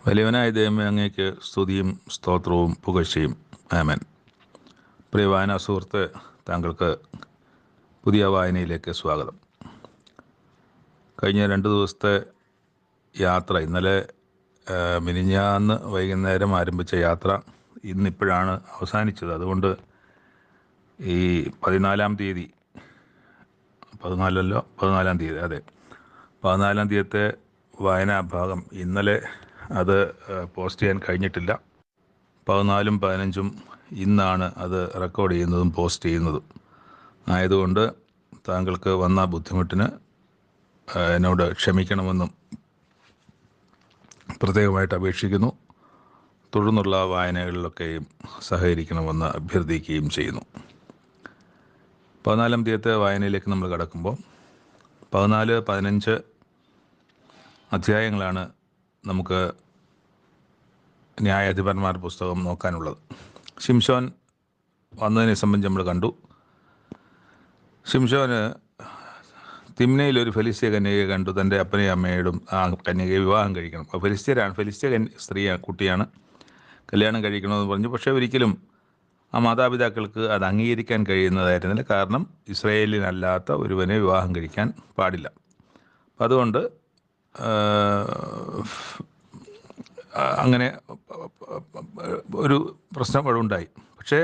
വലിയവനായ ദൈവമേ, അങ്ങേക്ക് സ്തുതിയും സ്തോത്രവും പുകഴ്ചയും. ആമേൻ. പ്രിയ വായനാ സുഹൃത്ത്, താങ്കൾക്ക് പുതിയ വായനയിലേക്ക് സ്വാഗതം. കഴിഞ്ഞ 2 ദിവസത്തെ യാത്ര, ഇന്നലെ മിനിഞ്ഞാന്ന് വൈകുന്നേരം ആരംഭിച്ച യാത്ര ഇന്നിപ്പോഴാണ് അവസാനിച്ചത്. അതുകൊണ്ട് ഈ 14-ാം തീയതി, 14-ാം തീയതി, അതെ, 14-ാം തീയതിത്തെ വായനാഭാഗം ഇന്നലെ അത് പോസ്റ്റ് ചെയ്യാൻ കഴിഞ്ഞിട്ടില്ല. 14-ഉം 15-ഉം ഇന്നാണ് അത് റെക്കോർഡ് ചെയ്യുന്നതും പോസ്റ്റ് ചെയ്യുന്നതും. ആയതുകൊണ്ട് താങ്കൾക്ക് വന്ന ബുദ്ധിമുട്ടിന് എന്നോട് ക്ഷമിക്കണമെന്നും പ്രത്യേകമായിട്ട് അപേക്ഷിക്കുന്നു. തുടർന്നുള്ള വായനകളിലൊക്കെയും സഹകരിക്കണമെന്ന് അഭ്യർത്ഥിക്കുകയും ചെയ്യുന്നു. 14-ാം തീയതിത്തെ വായനയിലേക്ക് നമ്മൾ കടക്കുമ്പോൾ 14-15 അധ്യായങ്ങളാണ് നമുക്ക് ന്യായാധിപന്മാർ പുസ്തകം നോക്കാനുള്ളത്. ശിംശോൻ വന്നതിനെ സംബന്ധിച്ച് നമ്മൾ കണ്ടു. ശിംശോന് തിമ്നയിൽ ഒരു ഫെലിസ്ത്യ കന്യകയെ കണ്ടു. തൻ്റെ അപ്പനെയും അമ്മയോടും ആ കന്യകയെ വിവാഹം കഴിക്കണം. അപ്പോൾ ഫെലിസ്ത്യ കുട്ടിയാണ്, കല്യാണം കഴിക്കണമെന്ന് പറഞ്ഞു. പക്ഷേ ഒരിക്കലും ആ മാതാപിതാക്കൾക്ക് അത് അംഗീകരിക്കാൻ കഴിയുന്നതായിരുന്നില്ല. കാരണം ഇസ്രായേലിനല്ലാത്ത ഒരുവനെ വിവാഹം കഴിക്കാൻ പാടില്ല. അപ്പം അതുകൊണ്ട് അങ്ങനെ ഒരു പ്രശ്നം അവിടെ ഉണ്ടായി. പക്ഷേ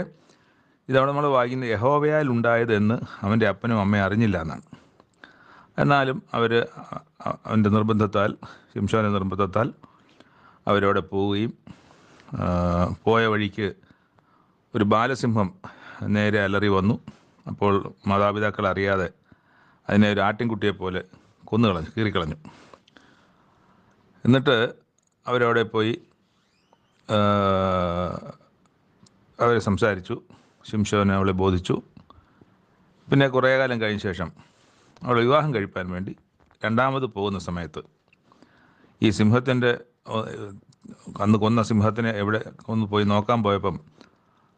ഇതവിടെ നമ്മൾ വായിക്കുന്ന യഹോവയാൽ ഉണ്ടായതെന്ന് അവൻ്റെ അപ്പനും അമ്മയും അറിഞ്ഞില്ല എന്നാണ്. എന്നാലും അവൻ്റെ നിർബന്ധത്താൽ, ശിംശോൻ്റെ നിർബന്ധത്താൽ അവരവിടെ പോവുകയും പോയ വഴിക്ക് ഒരു ബാലസിംഹം നേരെ അലറി വന്നു. അപ്പോൾ മാതാപിതാക്കൾ അറിയാതെ അതിനെ ഒരു ആട്ടിൻകുട്ടിയെ പോലെ കീറിക്കളഞ്ഞു. എന്നിട്ട് അവരവിടെ പോയി അവരെ സംസാരിച്ചു. ശിംശോനെ അവളെ ബോധിച്ചു. പിന്നെ കുറേ കാലം കഴിഞ്ഞ ശേഷം അവളെ വിവാഹം കഴിപ്പാൻ വേണ്ടി രണ്ടാമത് പോകുന്ന സമയത്ത് ഈ സിംഹത്തിൻ്റെ അന്ന് കൊന്ന സിംഹത്തിനെ എവിടെ ഒന്ന് പോയി നോക്കാൻ പോയപ്പം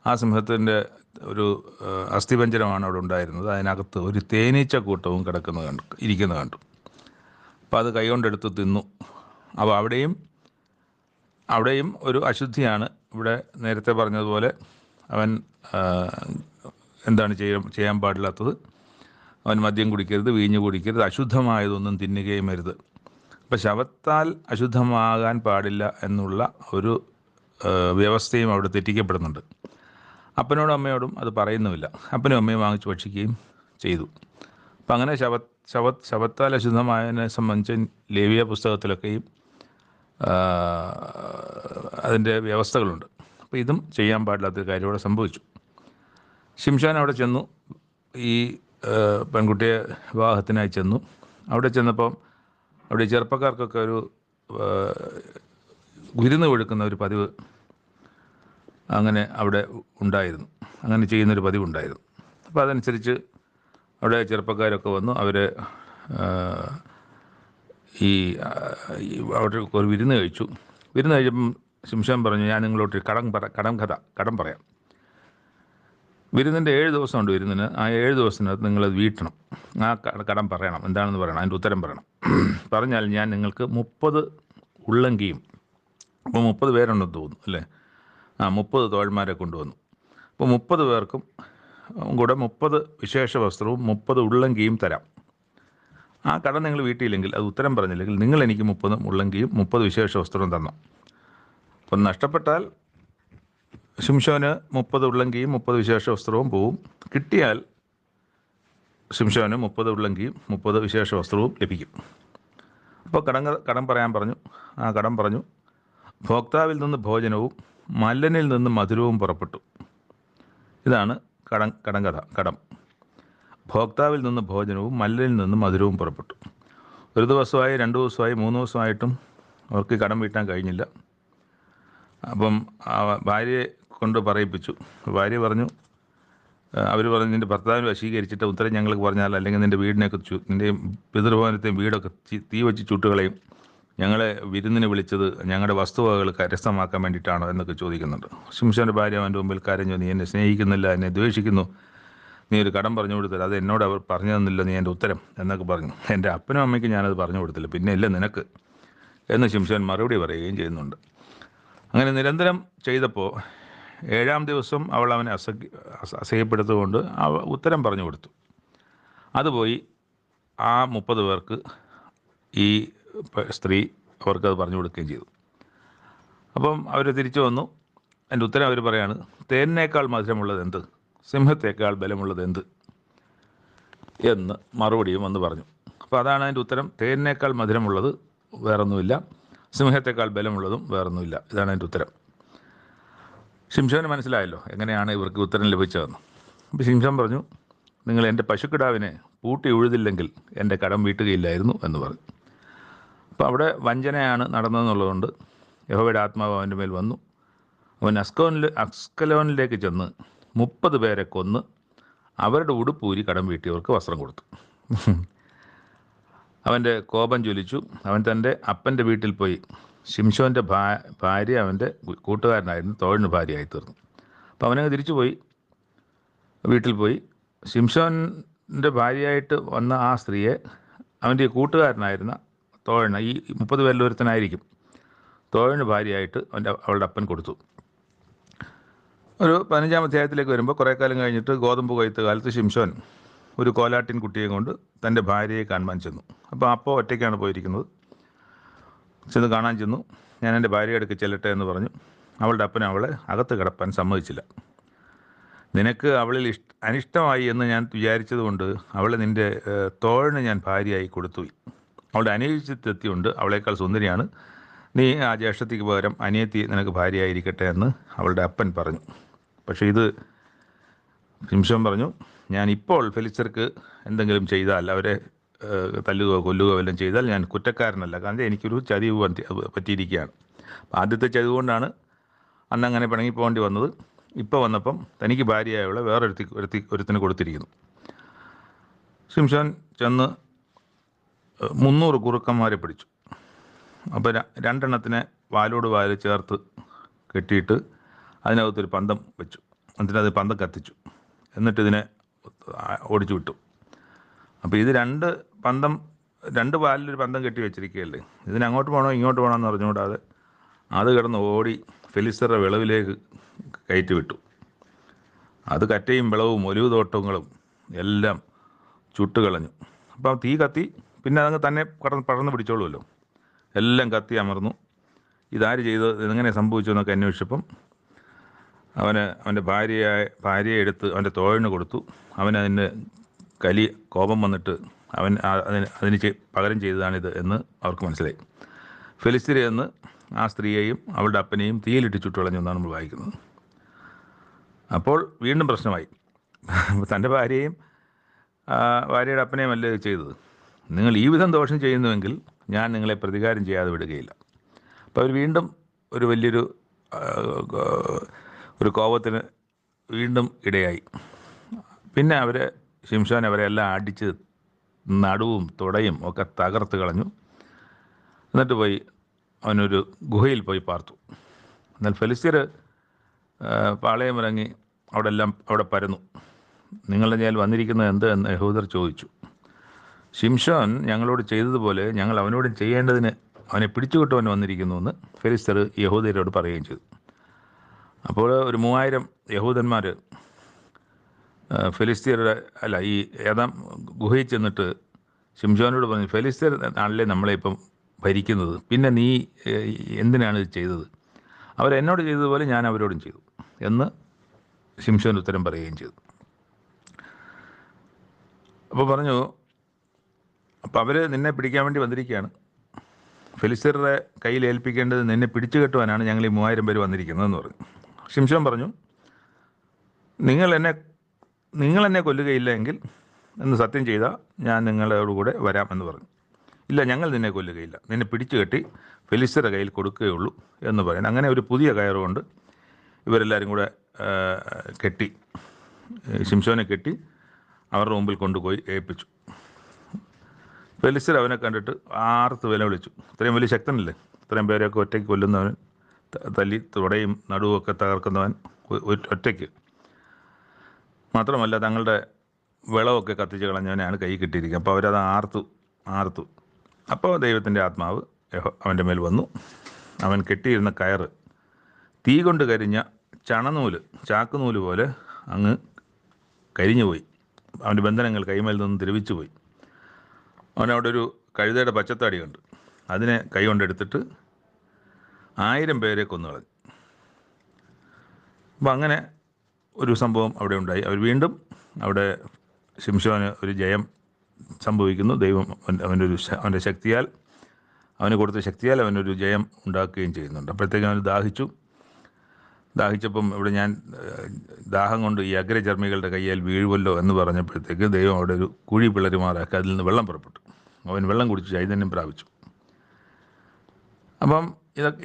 ആ സിംഹത്തിൻ്റെ ഒരു അസ്ഥിപഞ്ജരമാണ് അവിടെ ഉണ്ടായിരുന്നത്. അതിനകത്ത് ഒരു തേനീച്ച കൂട്ടവും ഇരിക്കുന്നത് കണ്ടു. അപ്പോൾ അത് കൈകൊണ്ടെടുത്ത് തിന്നു. അപ്പോൾ അവിടെയും ഒരു അശുദ്ധിയാണ്. ഇവിടെ നേരത്തെ പറഞ്ഞതുപോലെ അവൻ എന്താണ് ചെയ്യാൻ പാടില്ലാത്തത്? അവൻ മദ്യം കുടിക്കരുത്, വീഞ്ഞ് കുടിക്കരുത്, അശുദ്ധമായതൊന്നും തിന്നുകയും അരുത്. അപ്പം ശവത്താൽ അശുദ്ധമാകാൻ പാടില്ല എന്നുള്ള ഒരു വ്യവസ്ഥയും അവിടെ തെറ്റിക്കപ്പെടുന്നുണ്ട്. അപ്പനോടും അമ്മയോടും അത് പറയുന്നുമില്ല. അപ്പനും അമ്മയും വാങ്ങിച്ച് ഭക്ഷിക്കുകയും ചെയ്തു. അപ്പം അങ്ങനെ ശവത്താൽ അശുദ്ധമായതിനെ സംബന്ധിച്ച് ലേവ്യ പുസ്തകത്തിലൊക്കെയും അതിൻ്റെ വ്യവസ്ഥകളുണ്ട്. അപ്പോൾ ഇതും ചെയ്യാൻ പാടില്ലാത്തൊരു കാര്യം ഇവിടെ സംഭവിച്ചു. ശിംശോൻ അവിടെ ചെന്നു. ഈ പെൺകുട്ടിയെ വിവാഹത്തിനായി ചെന്നു. അവിടെ ചെന്നപ്പം അവിടെ ചെറുപ്പക്കാർക്കൊക്കെ ഒരു വിരുന്ന് കൊടുക്കുന്ന ഒരു പതിവ് അങ്ങനെ അവിടെ ഉണ്ടായിരുന്നു. അങ്ങനെ ചെയ്യുന്നൊരു പതിവുണ്ടായിരുന്നു. അപ്പോൾ അതനുസരിച്ച് അവിടെ ചെറുപ്പക്കാരൊക്കെ വന്നു. അവർ അവിടെ ഒരു വിരുന്ന് കഴിച്ചു. വിരുന്ന് കഴിച്ചപ്പം ശിംശോൻ പറഞ്ഞു, ഞാൻ നിങ്ങളോട്ട് കടം പറയാം. വിരുന്നിൻ്റെ 7 ദിവസമുണ്ട് വിരുന്നിന്. ആ 7 ദിവസത്തിനകത്ത് നിങ്ങളത് വീട്ടണം. ആ കടം പറയണം. എന്താണെന്ന് പറയണം, അതിൻ്റെ ഉത്തരം പറയണം. പറഞ്ഞാൽ ഞാൻ നിങ്ങൾക്ക് 30 ഉള്ളങ്കിയും, അപ്പോൾ 30 പേരുണ്ടെന്ന് തോന്നുന്നു അല്ലേ, 30 തോഴന്മാരെ കൊണ്ടുവന്നു. അപ്പോൾ 30 പേർക്കും കൂടെ 30 വിശേഷ വസ്ത്രവും 30 ഉള്ളങ്കിയും തരാം. ആ കടം നിങ്ങൾ വീട്ടിയില്ലെങ്കിൽ, അത് ഉത്തരം പറഞ്ഞില്ലെങ്കിൽ, നിങ്ങൾ എനിക്ക് 30 ഉള്ളങ്കിയും 30 വിശേഷ വസ്ത്രവും തരണം. അപ്പം നഷ്ടപ്പെട്ടാൽ ശിംശോന് 30 ഉള്ളങ്കിയും 30 വിശേഷ വസ്ത്രവും പോവും. കിട്ടിയാൽ ശിംശോന് 30 ഉള്ളങ്കിയും 30 വിശേഷ വസ്ത്രവും ലഭിക്കും. അപ്പോൾ കടം പറയാൻ പറഞ്ഞു. ആ കടം പറഞ്ഞു. ഭോക്താവിൽ നിന്ന് ഭോജനവും മല്ലനിൽ നിന്ന് മധുരവും പുറപ്പെട്ടു. ഇതാണ് കടം. ഭോക്താവിൽ നിന്ന് ഭോജനവും മല്ലനിൽ നിന്ന് മധുരവും പുറപ്പെട്ടു. 1 ദിവസമായി, 2 ദിവസമായി, 3 ദിവസമായിട്ടും അവർക്ക് കടം വീട്ടാൻ കഴിഞ്ഞില്ല. അപ്പം ഭാര്യയെ കൊണ്ട് പറയിപ്പിച്ചു. ഭാര്യ പറഞ്ഞു, അവർ പറഞ്ഞു, നിൻ്റെ ഭർത്താവിന് വശീകരിച്ചിട്ട് ഉത്തരം ഞങ്ങൾക്ക് പറഞ്ഞാൽ, അല്ലെങ്കിൽ നിൻ്റെ വീടിനൊക്കെ നിൻ്റെ പിതൃഭവനത്തെയും വീടൊക്കെ തീ വെച്ച് ചുട്ടുകളയും. ഞങ്ങളെ വിരുന്നിന് വിളിച്ചത് ഞങ്ങളുടെ വസ്തുവകകൾ കരസ്ഥമാക്കാൻ വേണ്ടിയിട്ടാണോ എന്നൊക്കെ ചോദിക്കുന്നുണ്ട്. ശിംശോൻ്റെ ഭാര്യ അവൻ്റെ മുമ്പിൽ കരഞ്ഞു, നീ എന്നെ സ്നേഹിക്കുന്നില്ല, എന്നെ ദ്വേഷിക്കുന്നു, നീ ഒരു കടം പറഞ്ഞു കൊടുത്തത്, അത് എന്നോട് അവർ പറഞ്ഞു തന്നില്ല, നീ എൻ്റെ ഉത്തരം എന്നൊക്കെ പറഞ്ഞു. എൻ്റെ അപ്പനും അമ്മയ്ക്കും ഞാനത് പറഞ്ഞു കൊടുത്തില്ല, പിന്നെ ഇല്ല നിനക്ക്. എന്ന് ശിംശോൻ മറുപടി പറയുകയും ചെയ്യുന്നുണ്ട്. അങ്ങനെ നിരന്തരം ചെയ്തപ്പോൾ 7-ാം ദിവസം അവൾ അവനെ അസഹ്യപ്പെടുത്തുകൊണ്ട് ഉത്തരം പറഞ്ഞു കൊടുത്തു. അതുപോയി ആ 30 പേർക്ക് ഈ സ്ത്രീ അവർക്കത് പറഞ്ഞു കൊടുക്കുകയും ചെയ്തു. അപ്പം അവർ തിരിച്ചു വന്നു. അതിൻ്റെ ഉത്തരം അവർ പറയാണ്, തേനിനേക്കാൾ മധുരമുള്ളത് എന്ത്, സിംഹത്തേക്കാൾ ബലമുള്ളത് എന്ത് എന്ന് മറുപടിയും വന്ന് പറഞ്ഞു. അപ്പോൾ അതാണ് അതിൻ്റെ ഉത്തരം. തേനിനേക്കാൾ മധുരമുള്ളത് വേറൊന്നുമില്ല, സിംഹത്തേക്കാൾ ബലമുള്ളതും വേറൊന്നുമില്ല. ഇതാണ് അതിൻ്റെ ഉത്തരം. ശിംശോന് മനസ്സിലായല്ലോ എങ്ങനെയാണ് ഇവർക്ക് ഉത്തരം ലഭിച്ചതെന്ന്. അപ്പോൾ ശിംശോൻ പറഞ്ഞു, നിങ്ങൾ എൻ്റെ പശുക്കിടാവിനെ പൂട്ടി ഉഴുതില്ലെങ്കിൽ എൻ്റെ കടം വീട്ടുകയില്ലായിരുന്നു എന്ന് പറഞ്ഞു. അപ്പോൾ അവിടെ വഞ്ചനയാണ് നടന്നതെന്നുള്ളതുകൊണ്ട് യഹോവയുടെ ആത്മാവ് അവൻ്റെ മേൽ വന്നു. അവൻ അസ്കലോനിലേക്ക് ചെന്ന് 30 പേരെ കൊന്ന് അവരുടെ ഉടുപ്പൂരി കടം വീട്ടിയവർക്ക് വസ്ത്രം കൊടുത്തു. അവൻ്റെ കോപം ജ്വലിച്ചു. അവൻ തൻ്റെ അപ്പൻ്റെ വീട്ടിൽ പോയി ശിംശോൻ്റെ ഭാര്യ അവൻ്റെ കൂട്ടുകാരനായിരുന്നു തോഴിന് ഭാര്യയായി തീർന്നു. അപ്പോൾ അവനങ്ങ് തിരിച്ചു പോയി വീട്ടിൽ പോയി ശിംശോൻ്റെ ഭാര്യയായിട്ട് വന്ന ആ സ്ത്രീയെ അവൻ്റെ കൂട്ടുകാരനായിരുന്ന തോഴന്, ഈ 30 പേരിൽ ഒരുത്തനായിരിക്കും, തോഴിന് ഭാര്യയായിട്ട് അവളുടെ അപ്പൻ കൊടുത്തു. ഒരു 15-ാം അധ്യായത്തിലേക്ക് വരുമ്പോൾ കുറേ കാലം കഴിഞ്ഞിട്ട് ഗോതമ്പ് കൊയ്ത്ത് കാലത്ത് ശിംശോൻ ഒരു കോലാട്ടിൻ കുട്ടിയെ കൊണ്ട് തൻ്റെ ഭാര്യയെ കാണാൻ ചെന്നു. അപ്പോൾ ഒറ്റയ്ക്കാണ് പോയിരിക്കുന്നത്. ചെന്ന് കാണാൻ ചെന്നു. ഞാൻ എൻ്റെ ഭാര്യയുടെ അടുക്ക് ചെല്ലട്ടെ എന്ന് പറഞ്ഞു. അവളുടെ അപ്പൻ അവളെ അകത്ത് കിടപ്പാൻ സമ്മതിച്ചില്ല. നിനക്ക് അവളിൽ അനിഷ്ടമായി എന്ന് ഞാൻ വിചാരിച്ചതുകൊണ്ട് അവളെ നിൻ്റെ തോഴിന് ഞാൻ ഭാര്യയായി കൊടുത്തുപോയി. അവളുടെ അനിയത്തിയുണ്ട്, അവളേക്കാൾ സുന്ദരിയാണ്. നീ ആ ജ്യേഷ്ഠത്തിക്ക് പകരം അനിയത്തി നിനക്ക് ഭാര്യയായിരിക്കട്ടെ എന്ന് അവളുടെ അപ്പൻ പറഞ്ഞു. പക്ഷേ ഇത് ശിംശോൻ പറഞ്ഞു, ഞാനിപ്പോൾ ഫെലിസ്ത്യർക്ക് എന്തെങ്കിലും ചെയ്താൽ, അവരെ തല്ലുകയോ കൊല്ലുകയോ വല്ലതും ചെയ്താൽ ഞാൻ കുറ്റക്കാരനല്ല, കാരണം എനിക്കൊരു ചതിവ് പറ്റിയിരിക്കുകയാണ്. ആദ്യത്തെ ചതിവ് കൊണ്ടാണ് അന്നങ്ങനെ പിണങ്ങിപ്പോകേണ്ടി വന്നത്. ഇപ്പോൾ വന്നപ്പം തനിക്ക് ഭാര്യയായുള്ള ഒരുത്തിന് കൊടുത്തിരിക്കുന്നു. ശിംശോൻ ചെന്ന് 300 കുറുക്കന്മാരെ പിടിച്ചു. അപ്പോൾ 2 എണ്ണത്തിനെ വാലോട് വാല് ചേർത്ത് കെട്ടിയിട്ട് അതിനകത്തൊരു പന്തം വെച്ചു. എന്നിട്ട് അത് പന്തം കത്തിച്ചു. എന്നിട്ട് ഇതിനെ ഓടിച്ചു വിട്ടു. അപ്പോൾ ഇത് 2 വാലിലൊരു പന്തം കെട്ടി വെച്ചിരിക്കുകയല്ലേ, ഇതിന് അങ്ങോട്ട് പോകണോ ഇങ്ങോട്ട് പോകണോ എന്ന് അറിഞ്ഞുകൂടാതെ അത് കിടന്ന് ഓടി ഫെലിസ്ത്യരുടെ വിളവിലേക്ക് കയറ്റി വിട്ടു. അത് കറ്റയും വിളവും ഒലിവ് തോട്ടങ്ങളും എല്ലാം ചുട്ടുകളഞ്ഞു. അപ്പം തീ കത്തി, പിന്നെ അതങ്ങ് തന്നെ പടർന്ന് പിടിച്ചോളുമല്ലോ. എല്ലാം കത്തി അമർന്നു. ഇതാര് ചെയ്തത്, ഇതെങ്ങനെ സംഭവിച്ചു എന്നൊക്കെ അന്വേഷിച്ചപ്പം അവൻ്റെ ഭാര്യയെ എടുത്ത് അവൻ്റെ തോഴിന് കൊടുത്തു. അവനതിന് കോപം വന്നിട്ട് അതിന് പകരം ചെയ്തതാണിത് എന്ന് അവർക്ക് മനസ്സിലായി. ഫെലിസ്ത്യർ എന്ന് ആ സ്ത്രീയെയും അവളുടെ അപ്പനെയും തീയിലിട്ട് ചുട്ടുകളഞ്ഞു എന്നാണ് നമ്മൾ വായിക്കുന്നത്. അപ്പോൾ വീണ്ടും പ്രശ്നമായി. തൻ്റെ ഭാര്യയുടെ അപ്പനെയും അല്ലേ ചെയ്തത്. നിങ്ങൾ ഈ വിധം ദോഷം ചെയ്യുന്നുവെങ്കിൽ ഞാൻ നിങ്ങളെ പ്രതികാരം ചെയ്യാതെ വിടുകയില്ല. അപ്പോൾ അവർ വീണ്ടും ഒരു വലിയൊരു കോപത്തിന് വീണ്ടും ഇടയായി. പിന്നെ ശിംശോൻ അവരെല്ലാം അടിച്ച് നടുവും തുടയും ഒക്കെ തകർത്ത് കളഞ്ഞു. എന്നിട്ട് പോയി അവനൊരു ഗുഹയിൽ പോയി പാർത്തു. എന്നാൽ ഫെലിസ്ത്യർ പാളയമിറങ്ങി അവിടെ പരന്നു. നിങ്ങളുടെ ഞാൻ വന്നിരിക്കുന്നത് എന്ത് എന്ന് യഹൂദർ ചോദിച്ചു. ശിംശോൻ ഞങ്ങളോട് ചെയ്തതുപോലെ ഞങ്ങൾ അവനോട് ചെയ്യേണ്ടതിന് അവനെ പിടിച്ചുകിട്ടുവാൻ വന്നിരിക്കുന്നു എന്ന് ഫെലിസ്ത്യർ യഹൂദരോട് പറയുകയും ചെയ്തു. അപ്പോൾ ഒരു 3000 യഹൂദന്മാർ ഫെലിസ്ത്യരുടെ ഈ ഗുഹയിൽ ചെന്നിട്ട് ശിംശോനോട് പറഞ്ഞു, ഫെലിസ്ത്യർ ആണല്ലേ നമ്മളെ ഇപ്പം ഭരിക്കുന്നത്, പിന്നെ നീ എന്തിനാണ് ഇത് ചെയ്തത്? അവരെന്നോട് ചെയ്തതുപോലെ ഞാൻ അവരോടും ചെയ്തു എന്ന് ശിംശോൻ ഉത്തരം പറയുകയും ചെയ്തു. അപ്പോൾ പറഞ്ഞു, അപ്പോൾ അവർ നിന്നെ പിടിക്കാൻ വേണ്ടി വന്നിരിക്കുകയാണ്, ഫെലിസ്ത്യരുടെ കയ്യിൽ ഏൽപ്പിക്കേണ്ടത് നിന്നെ പിടിച്ചു കെട്ടുവാനാണ് ഞങ്ങൾ ഈ 3000 പേര് വന്നിരിക്കുന്നതെന്ന് പറഞ്ഞു. ശിംശോൻ പറഞ്ഞു, നിങ്ങൾ എന്നെ കൊല്ലുകയില്ല എങ്കിൽ എന്ന് സത്യം ചെയ്താൽ ഞാൻ നിങ്ങളോടുകൂടെ വരാമെന്ന് പറഞ്ഞു. ഇല്ല, ഞങ്ങൾ നിന്നെ കൊല്ലുകയില്ല, നിന്നെ പിടിച്ചു കെട്ടി ഫെലിസ്ത്യരുടെ കയ്യിൽ കൊടുക്കുകയുള്ളൂ എന്ന് പറയുന്നത്. അങ്ങനെ ഒരു പുതിയ കയറുകൊണ്ട് ഇവരെല്ലാവരും കൂടെ ശിംശോനെ കെട്ടി അവരുടെ മുമ്പിൽ കൊണ്ടുപോയി ഏൽപ്പിച്ചു. ഫെലിസ്ത്യർ അവനെ കണ്ടിട്ട് ആർത്ത് വില വിളിച്ചു. ഇത്രയും വലിയ ശക്തനല്ലേ, ഇത്രയും പേരെയൊക്കെ ഒറ്റയ്ക്ക് കൊല്ലുന്നവൻ, തല്ലി തുടയും നടുവൊക്കെ തകർക്കുന്നവൻ ഒറ്റയ്ക്ക്. മാത്രമല്ല തങ്ങളുടെ വിളവൊക്കെ കത്തിച്ച് കളഞ്ഞവനെയാണ് കൈ കിട്ടിയിരിക്കുക. അപ്പോൾ അവരത് ആർത്തു. അപ്പോൾ ദൈവത്തിൻ്റെ ആത്മാവ് അവൻ്റെ മേൽ വന്നു. അവൻ കെട്ടിയിരുന്ന കയറ് തീ കൊണ്ട് കരിഞ്ഞ ചണനൂല്, ചാക്കുനൂല് പോലെ അങ്ങ് കരിഞ്ഞുപോയി. അവൻ്റെ ബന്ധനങ്ങൾ കൈമേൽ നിന്ന് ദ്രവിച്ചു പോയി. അവനവിടെ ഒരു കഴുതയുടെ പച്ചത്താടി കണ്ടു. അതിനെ കൈ കൊണ്ടെടുത്തിട്ട് 1000 പേരെ കൊന്നുകളഞ്ഞു. അപ്പം അങ്ങനെ ഒരു സംഭവം അവിടെ ഉണ്ടായി. അവർ വീണ്ടും അവിടെ ശിംശോന് ഒരു ജയം സംഭവിക്കുന്നു. ദൈവം അവൻ്റെ ശക്തിയാൽ, അവന് കൊടുത്ത ശക്തിയാൽ അവനൊരു ജയം ഉണ്ടാക്കുകയും ചെയ്യുന്നുണ്ട്. അപ്പോഴത്തേക്കും അവന് ദാഹിച്ചപ്പം ഇവിടെ ഞാൻ ദാഹം കൊണ്ട് ഈ അഗ്രചർമ്മികളുടെ കയ്യിൽ വീഴുവല്ലോ എന്ന് പറഞ്ഞപ്പോഴത്തേക്ക് ദൈവം അവിടെ ഒരു കുഴി പിളരുമാറാക്കി അതിൽ നിന്ന് വെള്ളം പുറപ്പെട്ടു. അവൻ വെള്ളം കുടിച്ച് ചൈതന്യം പ്രാപിച്ചു. അപ്പം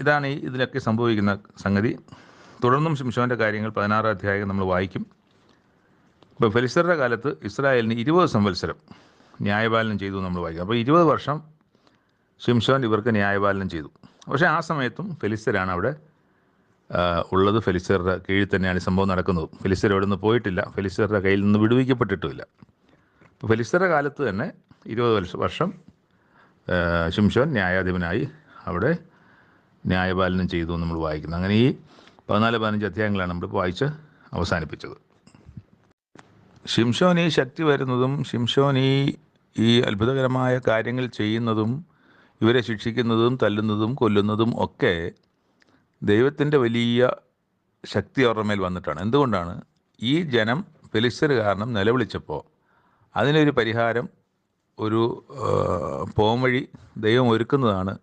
ഇതാണ് ഇതിലൊക്കെ സംഭവിക്കുന്ന സംഗതി. തുടർന്നും ശിംശോൻ്റെ കാര്യങ്ങൾ 16-ാം അധ്യായം നമ്മൾ വായിക്കും. ഇപ്പോൾ ഫെലിസ്ത്യരുടെ കാലത്ത് ഇസ്രായേലിന് 20 സംവത്സരം ന്യായപാലനം ചെയ്തു നമ്മൾ വായിക്കും. അപ്പോൾ 20 വർഷം ശിംശോൻ ഇവർക്ക് ന്യായപാലനം ചെയ്തു. പക്ഷേ ആ സമയത്തും ഫെലിസ്ത്യരാണ് അവിടെ ഉള്ളത്. ഫെലിസ്ത്യരുടെ കീഴിൽ തന്നെയാണ് ഈ സംഭവം നടക്കുന്നത്. ഫെലിസ്ത്യർ അവിടെ നിന്ന് പോയിട്ടില്ല, ഫെലിസ്ത്യരുടെ കയ്യിൽ നിന്ന് വിടുവിക്കപ്പെട്ടിട്ടുമില്ല. അപ്പോൾ ഫെലിസ്ത്യരുടെ കാലത്ത് തന്നെ 20 വർഷം ശിംശോൻ ന്യായാധിപനായി അവിടെ ന്യായപാലനം ചെയ്തു നമ്മൾ വായിക്കുന്നത്. അങ്ങനെ ഈ 14-15 അധ്യായങ്ങളാണ് നമ്മൾ വായിച്ച് അവസാനിപ്പിച്ചത്. ശിംശോൻ ഈ ശക്തി വരുന്നതും ശിംശോൻ ഈ അത്ഭുതകരമായ കാര്യങ്ങൾ ചെയ്യുന്നതും ഇവരെ ശിക്ഷിക്കുന്നതും തല്ലുന്നതും കൊല്ലുന്നതും ഒക്കെ ദൈവത്തിൻ്റെ വലിയ ശക്തി അവരുടെ മേൽ വന്നിട്ടാണ്. എന്തുകൊണ്ടാണ്? ഈ ജനം ഫെലിസ്ത്യർ കാരണം നിലവിളിച്ചപ്പോൾ അതിനൊരു പരിഹാരം, ഒരു പോംവഴി ദൈവം ഒരുക്കുന്നതാണ്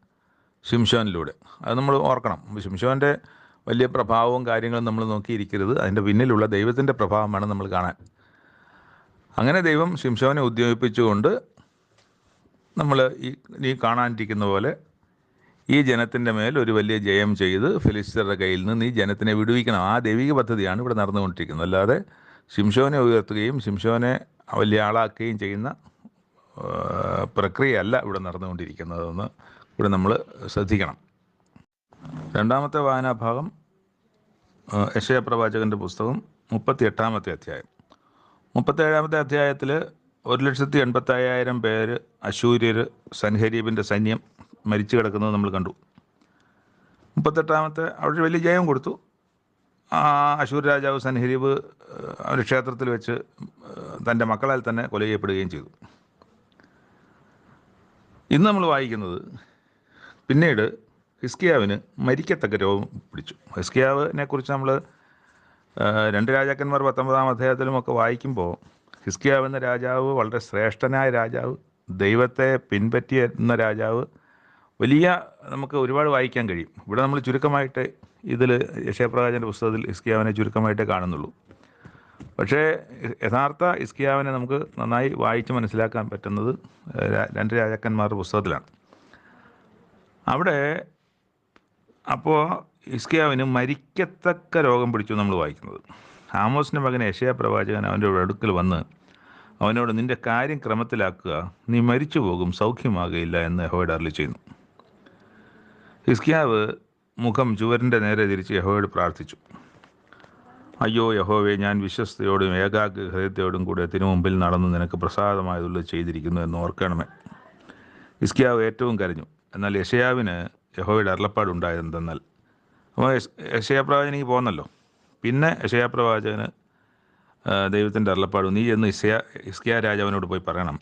ശിംശോനിലൂടെ. അത് നമ്മൾ ഓർക്കണം. ശിംശോൻ്റെ വലിയ പ്രഭാവവും കാര്യങ്ങളും നമ്മൾ നോക്കിയിരിക്കരുത്. അതിൻ്റെ പിന്നിലുള്ള ദൈവത്തിൻ്റെ പ്രഭാവം വേണം നമ്മൾ കാണാൻ. അങ്ങനെ ദൈവം ശിംശോനെ ഉദ്യോഗിപ്പിച്ചുകൊണ്ട് നമ്മൾ ഈ കാണാനിരിക്കുന്ന പോലെ ഈ ജനത്തിൻ്റെ മേൽ ഒരു വലിയ ജയം ചെയ്ത് ഫെലിസ്ത്യരുടെ കയ്യിൽ നിന്ന് ഈ ജനത്തിനെ വിടുവിക്കണം. ആ ദൈവിക പദ്ധതിയാണ് ഇവിടെ നടന്നുകൊണ്ടിരിക്കുന്നത്. അല്ലാതെ ശിംശോനെ ഉയർത്തുകയും ശിംശോനെ വലിയ ആളാക്കുകയും ചെയ്യുന്ന പ്രക്രിയയല്ല ഇവിടെ നടന്നുകൊണ്ടിരിക്കുന്നതെന്ന് ഇവിടെ നമ്മൾ ശ്രദ്ധിക്കണം. രണ്ടാമത്തെ വായനാഭാഗം യെശയ്യാ പ്രവാചകൻ്റെ പുസ്തകം 38-ാമത്തെ അധ്യായം. 37-ാമത്തെ അധ്യായത്തിൽ 1,85,000 പേര് അശൂര്യർ, സൻഹരീബിൻ്റെ സൈന്യം മരിച്ചു കിടക്കുന്നത് നമ്മൾ കണ്ടു. 38-ാമത്തെ അവിടെ വലിയ ജയം കൊടുത്തു. അശൂർ രാജാവ് സൻഹരീബ് അവരുടെ ക്ഷേത്രത്തിൽ വെച്ച് തൻ്റെ മക്കളാൽ തന്നെ കൊല ചെയ്യപ്പെടുകയും ചെയ്തു. ഇന്ന് നമ്മൾ വായിക്കുന്നത് പിന്നീട് ഹിസ്കിയാവിന് മരിക്കത്തക്ക രോഗം പിടിച്ചു. ഹിസ്കിയാവിനെ കുറിച്ച് നമ്മൾ 2 രാജാക്കന്മാർ 19-ാം അധ്യായത്തിലുമൊക്കെ വായിക്കുമ്പോൾ ഹിസ്കിയാവ് എന്ന രാജാവ് വളരെ ശ്രേഷ്ഠനായ രാജാവ്, ദൈവത്തെ പിൻപറ്റിയ രാജാവ്, വലിയ നമുക്ക് ഒരുപാട് വായിക്കാൻ കഴിയും. ഇവിടെ നമ്മൾ ചുരുക്കമായിട്ട് ഇതിൽ യെശയ്യാ പ്രവാചകൻ്റെ പുസ്തകത്തിൽ ഹിസ്കിയാവിനെ ചുരുക്കമായിട്ടേ കാണുന്നുള്ളൂ. പക്ഷേ യഥാർത്ഥ ഹിസ്കിയാവിനെ നമുക്ക് നന്നായി വായിച്ച് മനസ്സിലാക്കാൻ പറ്റുന്നത് 2 രാജാക്കന്മാരുടെ പുസ്തകത്തിലാണ്. അവിടെ അപ്പോൾ ഹിസ്കിയാവിന് മരിക്കത്തക്ക രോഗം പിടിച്ചു നമ്മൾ വായിക്കുന്നത്. ആമോസിൻ്റെ മകൻ യെശയ്യാ പ്രവാചകൻ അവൻ്റെ അടുക്കൽ വന്ന് അവനോട്, നിൻ്റെ കാര്യം ക്രമത്തിലാക്കുക, നീ മരിച്ചു പോകും, സൗഖ്യമാകുകയില്ല എന്ന് യഹോവയോട് അരുളി ചെയ്യുന്നു. ഹിസ്കിയാവ് മുഖം ചുവരിൻ്റെ നേരെ തിരിച്ച് യഹോവയോട് പ്രാർത്ഥിച്ചു. അയ്യോ യഹോവേ, ഞാൻ വിശ്വസ്തയോടും ഏകാഗ്ര ഹൃദയത്തോടും കൂടെ തിരുമുമ്പിൽ നടന്ന് നിനക്ക് പ്രസാദമായതുള്ളത് ചെയ്തിരിക്കുന്നു എന്ന് ഓർക്കണമേ. ഹിസ്കിയാവ് ഏറ്റവും കരഞ്ഞു. എന്നാൽ യെശയ്യാവിന് യഹോവയുടെ അരുളപ്പാടുണ്ടായതെന്തെന്നാൽ, അപ്പോൾ യെശയ്യാ പ്രവാചകനിക്ക് പോന്നല്ലോ. പിന്നെ യെശയ്യാ പ്രവാചകന് ദൈവത്തിൻ്റെ അരുളപ്പാട്, നീ എന്ന് ഹിസ്കിയാ രാജാവിനോട് പോയി പറയണം,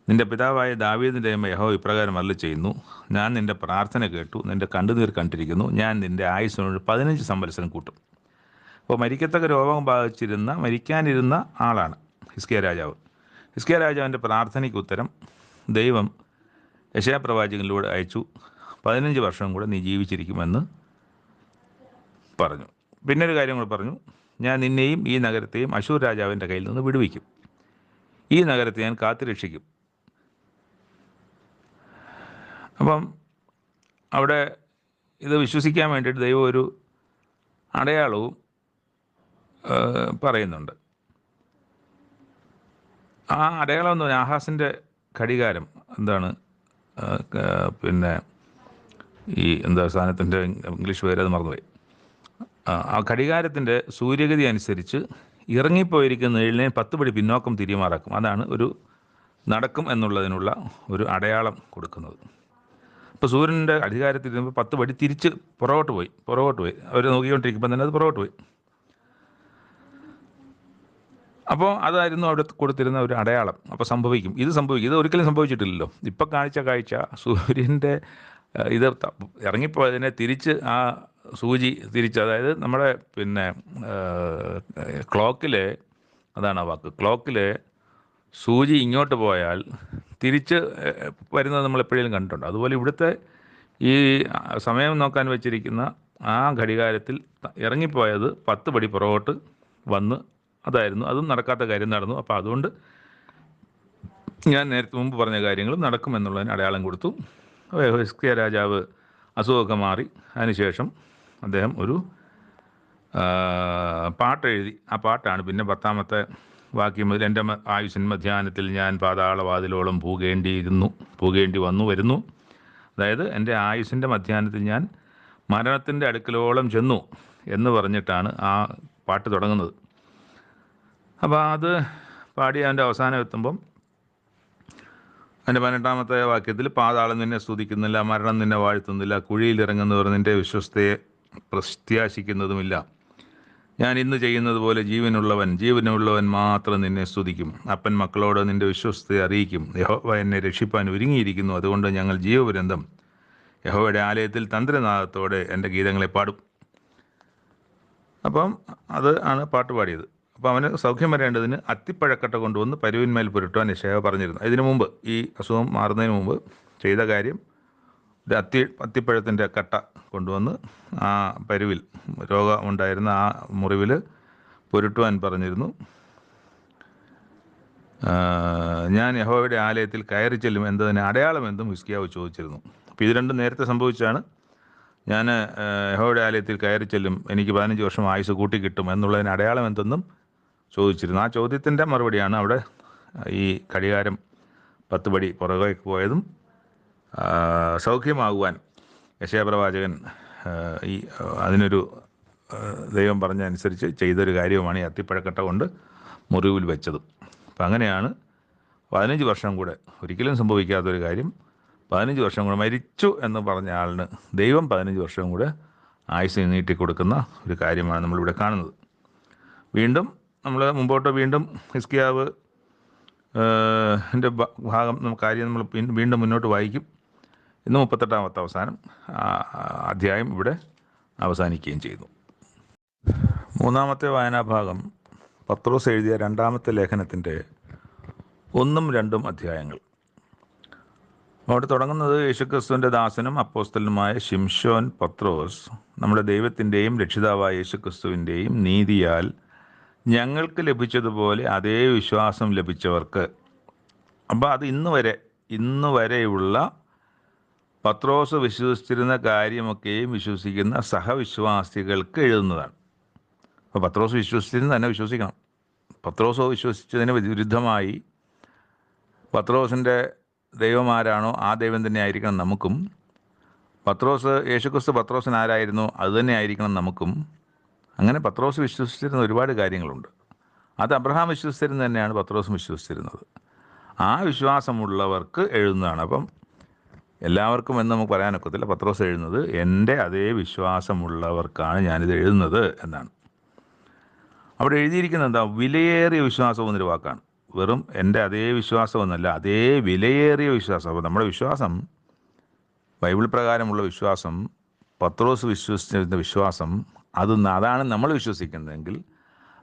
നിൻ്റെ പിതാവായ ദാവീദിൻ്റെ യഹോവ ഇപ്രകാരം അരുളി ചെയ്യുന്നു, ഞാൻ നിൻ്റെ പ്രാർത്ഥന കേട്ടു, നിൻ്റെ കണ്ണുനീർ കണ്ടിരിക്കുന്നു, ഞാൻ നിൻ്റെ ആയുസ്സിനോട് 15 സംവത്സരം കൂട്ടും. അപ്പോൾ മരിക്കത്തക്ക രോഗം മരിക്കാനിരുന്ന ആളാണ് ഹിസ്കിയാ രാജാവ്. ഹിസ്കിയാ രാജാവിൻ്റെ പ്രാർത്ഥനയ്ക്ക് ഉത്തരം ദൈവം യെശയ്യാ പ്രവാചകനിലൂടെ അയച്ചു. 15 വർഷം കൂടെ നീ ജീവിച്ചിരിക്കുമെന്ന് പറഞ്ഞു. പിന്നെ ഒരു കാര്യം കൂടെ പറഞ്ഞു, ഞാൻ നിന്നെയും ഈ നഗരത്തെയും അശൂർ രാജാവിൻ്റെ കയ്യിൽ നിന്ന് വിടുവിക്കും, ഈ നഗരത്തെ ഞാൻ കാത്തുരക്ഷിക്കും. അപ്പം അവിടെ ഇത് വിശ്വസിക്കാൻ വേണ്ടിയിട്ട് ദൈവം ഒരു അടയാളവും പറയുന്നുണ്ട്. ആ അടയാളം എന്ന് പറഞ്ഞാൽ ആഹാസിൻ്റെ ഘടികാരം എന്താണ്, പിന്നെ ഈ സാധനത്തിൻ്റെ ഇംഗ്ലീഷ് പേര് അത് മറന്നുപോയി. ആ ഘടികാരത്തിൻ്റെ സൂര്യഗതി അനുസരിച്ച് ഇറങ്ങിപ്പോയിരിക്കുന്ന നിഴലിനെ 10 പടി പിന്നോക്കം തിരിമാറാക്കും. അതാണ് ഒരു നടക്കും എന്നുള്ളതിനുള്ള ഒരു അടയാളം കൊടുക്കുന്നത്. അപ്പോൾ സൂര്യൻ്റെ അധികാരത്തിൽ ഇരുന്നപ്പോൾ 10 പടി തിരിച്ച് പുറകോട്ട് പോയി. അവർ നോക്കിക്കൊണ്ടിരിക്കുമ്പോൾ തന്നെ അത് പുറകോട്ട് പോയി. അപ്പോൾ അതായിരുന്നു അവിടെ കൊടുത്തിരുന്ന ഒരു അടയാളം. അപ്പോൾ സംഭവിക്കും, ഇത് ഒരിക്കലും സംഭവിച്ചിട്ടില്ലല്ലോ. ഇപ്പം കാഴ്ച സൂര്യൻ്റെ ഇത് ഇറങ്ങിപ്പോയതിനെ തിരിച്ച് ആ സൂചി തിരിച്ച്, അതായത് നമ്മുടെ ക്ലോക്കിൽ, അതാണ് ആ വാക്ക്, ക്ലോക്കിൽ സൂചി ഇങ്ങോട്ട് പോയാൽ തിരിച്ച് വരുന്നത് നമ്മൾ എപ്പോഴെങ്കിലും കണ്ടിട്ടുണ്ട്. അതുപോലെ ഇവിടുത്തെ ഈ സമയം നോക്കാൻ വെച്ചിരിക്കുന്ന ആ ഘടികാരത്തിൽ ഇറങ്ങിപ്പോയത് 10 പടി പുറകോട്ട് വന്ന് അതായിരുന്നു. അതും നടക്കാത്ത കാര്യം നടന്നു. അപ്പോൾ അതുകൊണ്ട് ഞാൻ നേരത്തെ മുമ്പ് പറഞ്ഞ കാര്യങ്ങൾ നടക്കുമെന്നുള്ളതിന് അടയാളം കൊടുത്തു. ഹിസ്കിയ രാജാവ് അസുഖമൊക്കെ മാറി. അതിനുശേഷം അദ്ദേഹം ഒരു പാട്ടെഴുതി. ആ പാട്ടാണ് പിന്നെ 10ാമത്തെ വാക്യം മുതൽ, എൻ്റെ ആയുസ്സിൻ മധ്യാഹ്നത്തിൽ ഞാൻ പാതാളവാതിലോളം പോകേണ്ടി വരുന്നു. അതായത് എൻ്റെ ആയുസ്സിൻ്റെ മധ്യാഹ്നത്തിൽ ഞാൻ മരണത്തിൻ്റെ അടുക്കലോളം ചെന്നു എന്ന് പറഞ്ഞിട്ടാണ് ആ പാട്ട് തുടങ്ങുന്നത്. അപ്പോൾ അത് പാടി അതിൻ്റെ അവസാനം എത്തുമ്പം അതിൻ്റെ 18ാമത്തെ വാക്യത്തിൽ, പാതാളം നിന്നെ സ്തുതിക്കുന്നില്ല, മരണം നിന്നെ വാഴ്ത്തുന്നില്ല, കുഴിയിലിറങ്ങുന്നവർ നിൻ്റെ വിശ്വസ്തയെ പ്രത്യാശിക്കുന്നതുമില്ല. ഞാൻ ഇന്ന് ചെയ്യുന്നത് പോലെ ജീവനുള്ളവൻ മാത്രം നിന്നെ സ്തുതിക്കും. അപ്പൻ മക്കളോട് നിൻ്റെ വിശ്വസ്തയെ അറിയിക്കും. യഹോവ എന്നെ രക്ഷിപ്പാൻ ഒരുങ്ങിയിരിക്കുന്നു, അതുകൊണ്ട് ഞങ്ങൾ ജീവപര്യന്തം യഹോവയുടെ ആലയത്തിൽ തന്ത്രനാദത്തോടെ എൻ്റെ ഗീതങ്ങളെ പാടും. അപ്പം അത് ആണ് പാട്ട് പാടിയത്. അപ്പോൾ അവന് സൗഖ്യം വരേണ്ടതിന് അത്തിപ്പഴക്കട്ട കൊണ്ടുവന്ന് പരുവിന്മേൽ പുരട്ടുവാൻ യെശയ്യാ പറഞ്ഞിരുന്നു. ഇതിനു മുമ്പ്, ഈ അസുഖം മാറുന്നതിന് മുമ്പ് ചെയ്ത കാര്യം, ഒരു അത്തിപ്പഴത്തിൻ്റെ കട്ട കൊണ്ടുവന്ന് ആ പരുവിൽ, രോഗമുണ്ടായിരുന്ന ആ മുറിവിൽ പുരട്ടുവാൻ പറഞ്ഞിരുന്നു. ഞാൻ യഹോവയുടെ ആലയത്തിൽ കയറി ചെല്ലും എന്നതിന് അടയാളം എന്തും ഹിസ്കിയാവ് ചോദിച്ചിരുന്നു. അപ്പോൾ ഇത് രണ്ടും നേരത്തെ സംഭവിച്ചാണ്. ഞാൻ യഹോവയുടെ ആലയത്തിൽ കയറി ചെല്ലും, എനിക്ക് 15 വർഷം ആയുസ് കൂട്ടിക്കിട്ടും എന്നുള്ളതിന് അടയാളം എന്തെന്നും ചോദിച്ചിരുന്നു. ആ ചോദ്യത്തിൻ്റെ മറുപടിയാണ് അവിടെ ഈ ഘടികാരം 10 പടി പുറകെ പോയതും സൗഖ്യമാകുവാൻ യെശയ്യാ പ്രവാചകൻ അതിനൊരു ദൈവം പറഞ്ഞ അനുസരിച്ച് ചെയ്തൊരു കാര്യവുമാണ് ഈ അത്തിപ്പഴക്കട്ട കൊണ്ട് മുറിവിൽ വെച്ചതും. അപ്പം അങ്ങനെയാണ് 15 വർഷം കൂടെ, ഒരിക്കലും സംഭവിക്കാത്തൊരു കാര്യം, 15 വർഷം കൂടെ മരിച്ചു എന്ന് പറഞ്ഞ ആളിന് ദൈവം 15 വർഷം കൂടെ ആയുസ് നീട്ടിക്കൊടുക്കുന്ന ഒരു കാര്യമാണ് നമ്മളിവിടെ കാണുന്നത്. വീണ്ടും നമ്മൾ വീണ്ടും ഹിസ്കിയാവ് ഭാഗം കാര്യം നമ്മൾ വീണ്ടും മുന്നോട്ട് വായിക്കും. ഇന്ന് 38ാമത്തെ അവസാനം അധ്യായം ഇവിടെ അവസാനിക്കുകയും ചെയ്തു. 3ാമത്തെ വായനാഭാഗം പത്രോസ് എഴുതിയ 2ാമത്തെ ലേഖനത്തിൻ്റെ 1ഉം 2ഉം അധ്യായങ്ങൾ. അവിടെ തുടങ്ങുന്നത്, യേശുക്രിസ്തുവിൻ്റെ ദാസനും അപ്പോസ്തലനുമായ ശിംശോൻ പത്രോസ്, നമ്മുടെ ദൈവത്തിൻ്റെയും രക്ഷിതാവായ യേശുക്രിസ്തുവിൻ്റെയും നീതിയാൽ ഞങ്ങൾക്ക് ലഭിച്ചതുപോലെ അതേ വിശ്വാസം ലഭിച്ചവർക്ക്. അപ്പോൾ അത് ഇന്ന് വരെയുള്ള പത്രോസ് വിശ്വസിച്ചിരുന്ന കാര്യമൊക്കെയും വിശ്വസിക്കുന്ന സഹവിശ്വാസികൾക്ക് എഴുതുന്നതാണ്. അപ്പോൾ പത്രോസ് വിശ്വസിച്ചിരുന്ന തന്നെ വിശ്വസിക്കണം. പത്രോസ് വിശ്വസിച്ചതിന് വിരുദ്ധമായി പത്രോസിൻ്റെ ദൈവമാരാണോ ആ ദൈവം തന്നെ ആയിരിക്കണം നമുക്കും. യേശുക്രിസ്തു പത്രോസിന് ആരായിരുന്നോ അത് തന്നെ ആയിരിക്കണം നമുക്കും. അങ്ങനെ പത്രോസ് വിശ്വസിച്ചിരുന്ന ഒരുപാട് കാര്യങ്ങളുണ്ട്. അത് അബ്രഹാം വിശ്വസിച്ചിരുന്നത് തന്നെയാണ് പത്രോസും വിശ്വസിച്ചിരുന്നത്. ആ വിശ്വാസമുള്ളവർക്ക് എഴുതുന്നതാണ്. അപ്പം എല്ലാവർക്കും എന്ന് നമുക്ക് പറയാനൊക്കത്തില്ല. പത്രോസ് എഴുതുന്നത്, എൻ്റെ അതേ വിശ്വാസമുള്ളവർക്കാണ് ഞാനിത് എഴുതുന്നത് എന്നാണ്. അവിടെ എഴുതിയിരിക്കുന്നത് എന്താ? വിലയേറിയ വിശ്വാസം എന്നൊരു വാക്കാണ്. വെറും എൻ്റെ അതേ വിശ്വാസം എന്നല്ല, അതേ വിലയേറിയ വിശ്വാസം. അപ്പോൾ നമ്മുടെ വിശ്വാസം, ബൈബിൾ പ്രകാരമുള്ള വിശ്വാസം, പത്രോസ് വിശ്വസിച്ചിരുന്ന വിശ്വാസം, അതാണ് നമ്മൾ വിശ്വസിക്കുന്നതെങ്കിൽ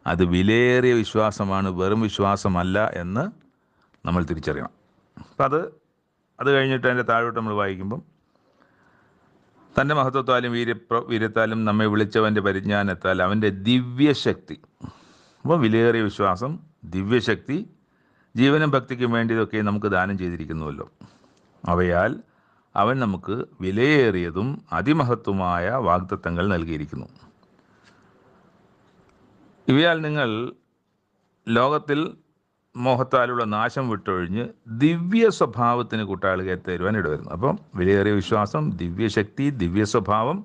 അത് വിലയേറിയ വിശ്വാസമാണ്, വെറും വിശ്വാസമല്ല എന്ന് നമ്മൾ തിരിച്ചറിയണം. അപ്പം അത് കഴിഞ്ഞിട്ട് അതിൻ്റെ താഴോട്ട് നമ്മൾ വായിക്കുമ്പം, തൻ്റെ മഹത്വത്താലും വീര്യത്താലും നമ്മെ വിളിച്ചവൻ്റെ പരിജ്ഞാനത്താൽ അവൻ്റെ ദിവ്യശക്തി. അപ്പോൾ വിലയേറിയ വിശ്വാസം, ദിവ്യശക്തി, ജീവനും ഭക്തിക്കും വേണ്ടിയതൊക്കെ നമുക്ക് ദാനം ചെയ്തിരിക്കുന്നുവല്ലോ. അവയാൽ അവൻ നമുക്ക് വിലയേറിയതും അതിമഹത്വമായ വാഗ്ദത്തങ്ങൾ നൽകിയിരിക്കുന്നു. ഇവയാൽ നിങ്ങൾ ലോകത്തിൽ മോഹത്താലുള്ള നാശം വിട്ടൊഴിഞ്ഞ് ദിവ്യ സ്വഭാവത്തിന് കൂട്ടാളികളെ തരുവാൻ ഇടവരുന്നു. അപ്പം വിലയേറിയ വിശ്വാസം, ദിവ്യശക്തി, ദിവ്യ സ്വഭാവം.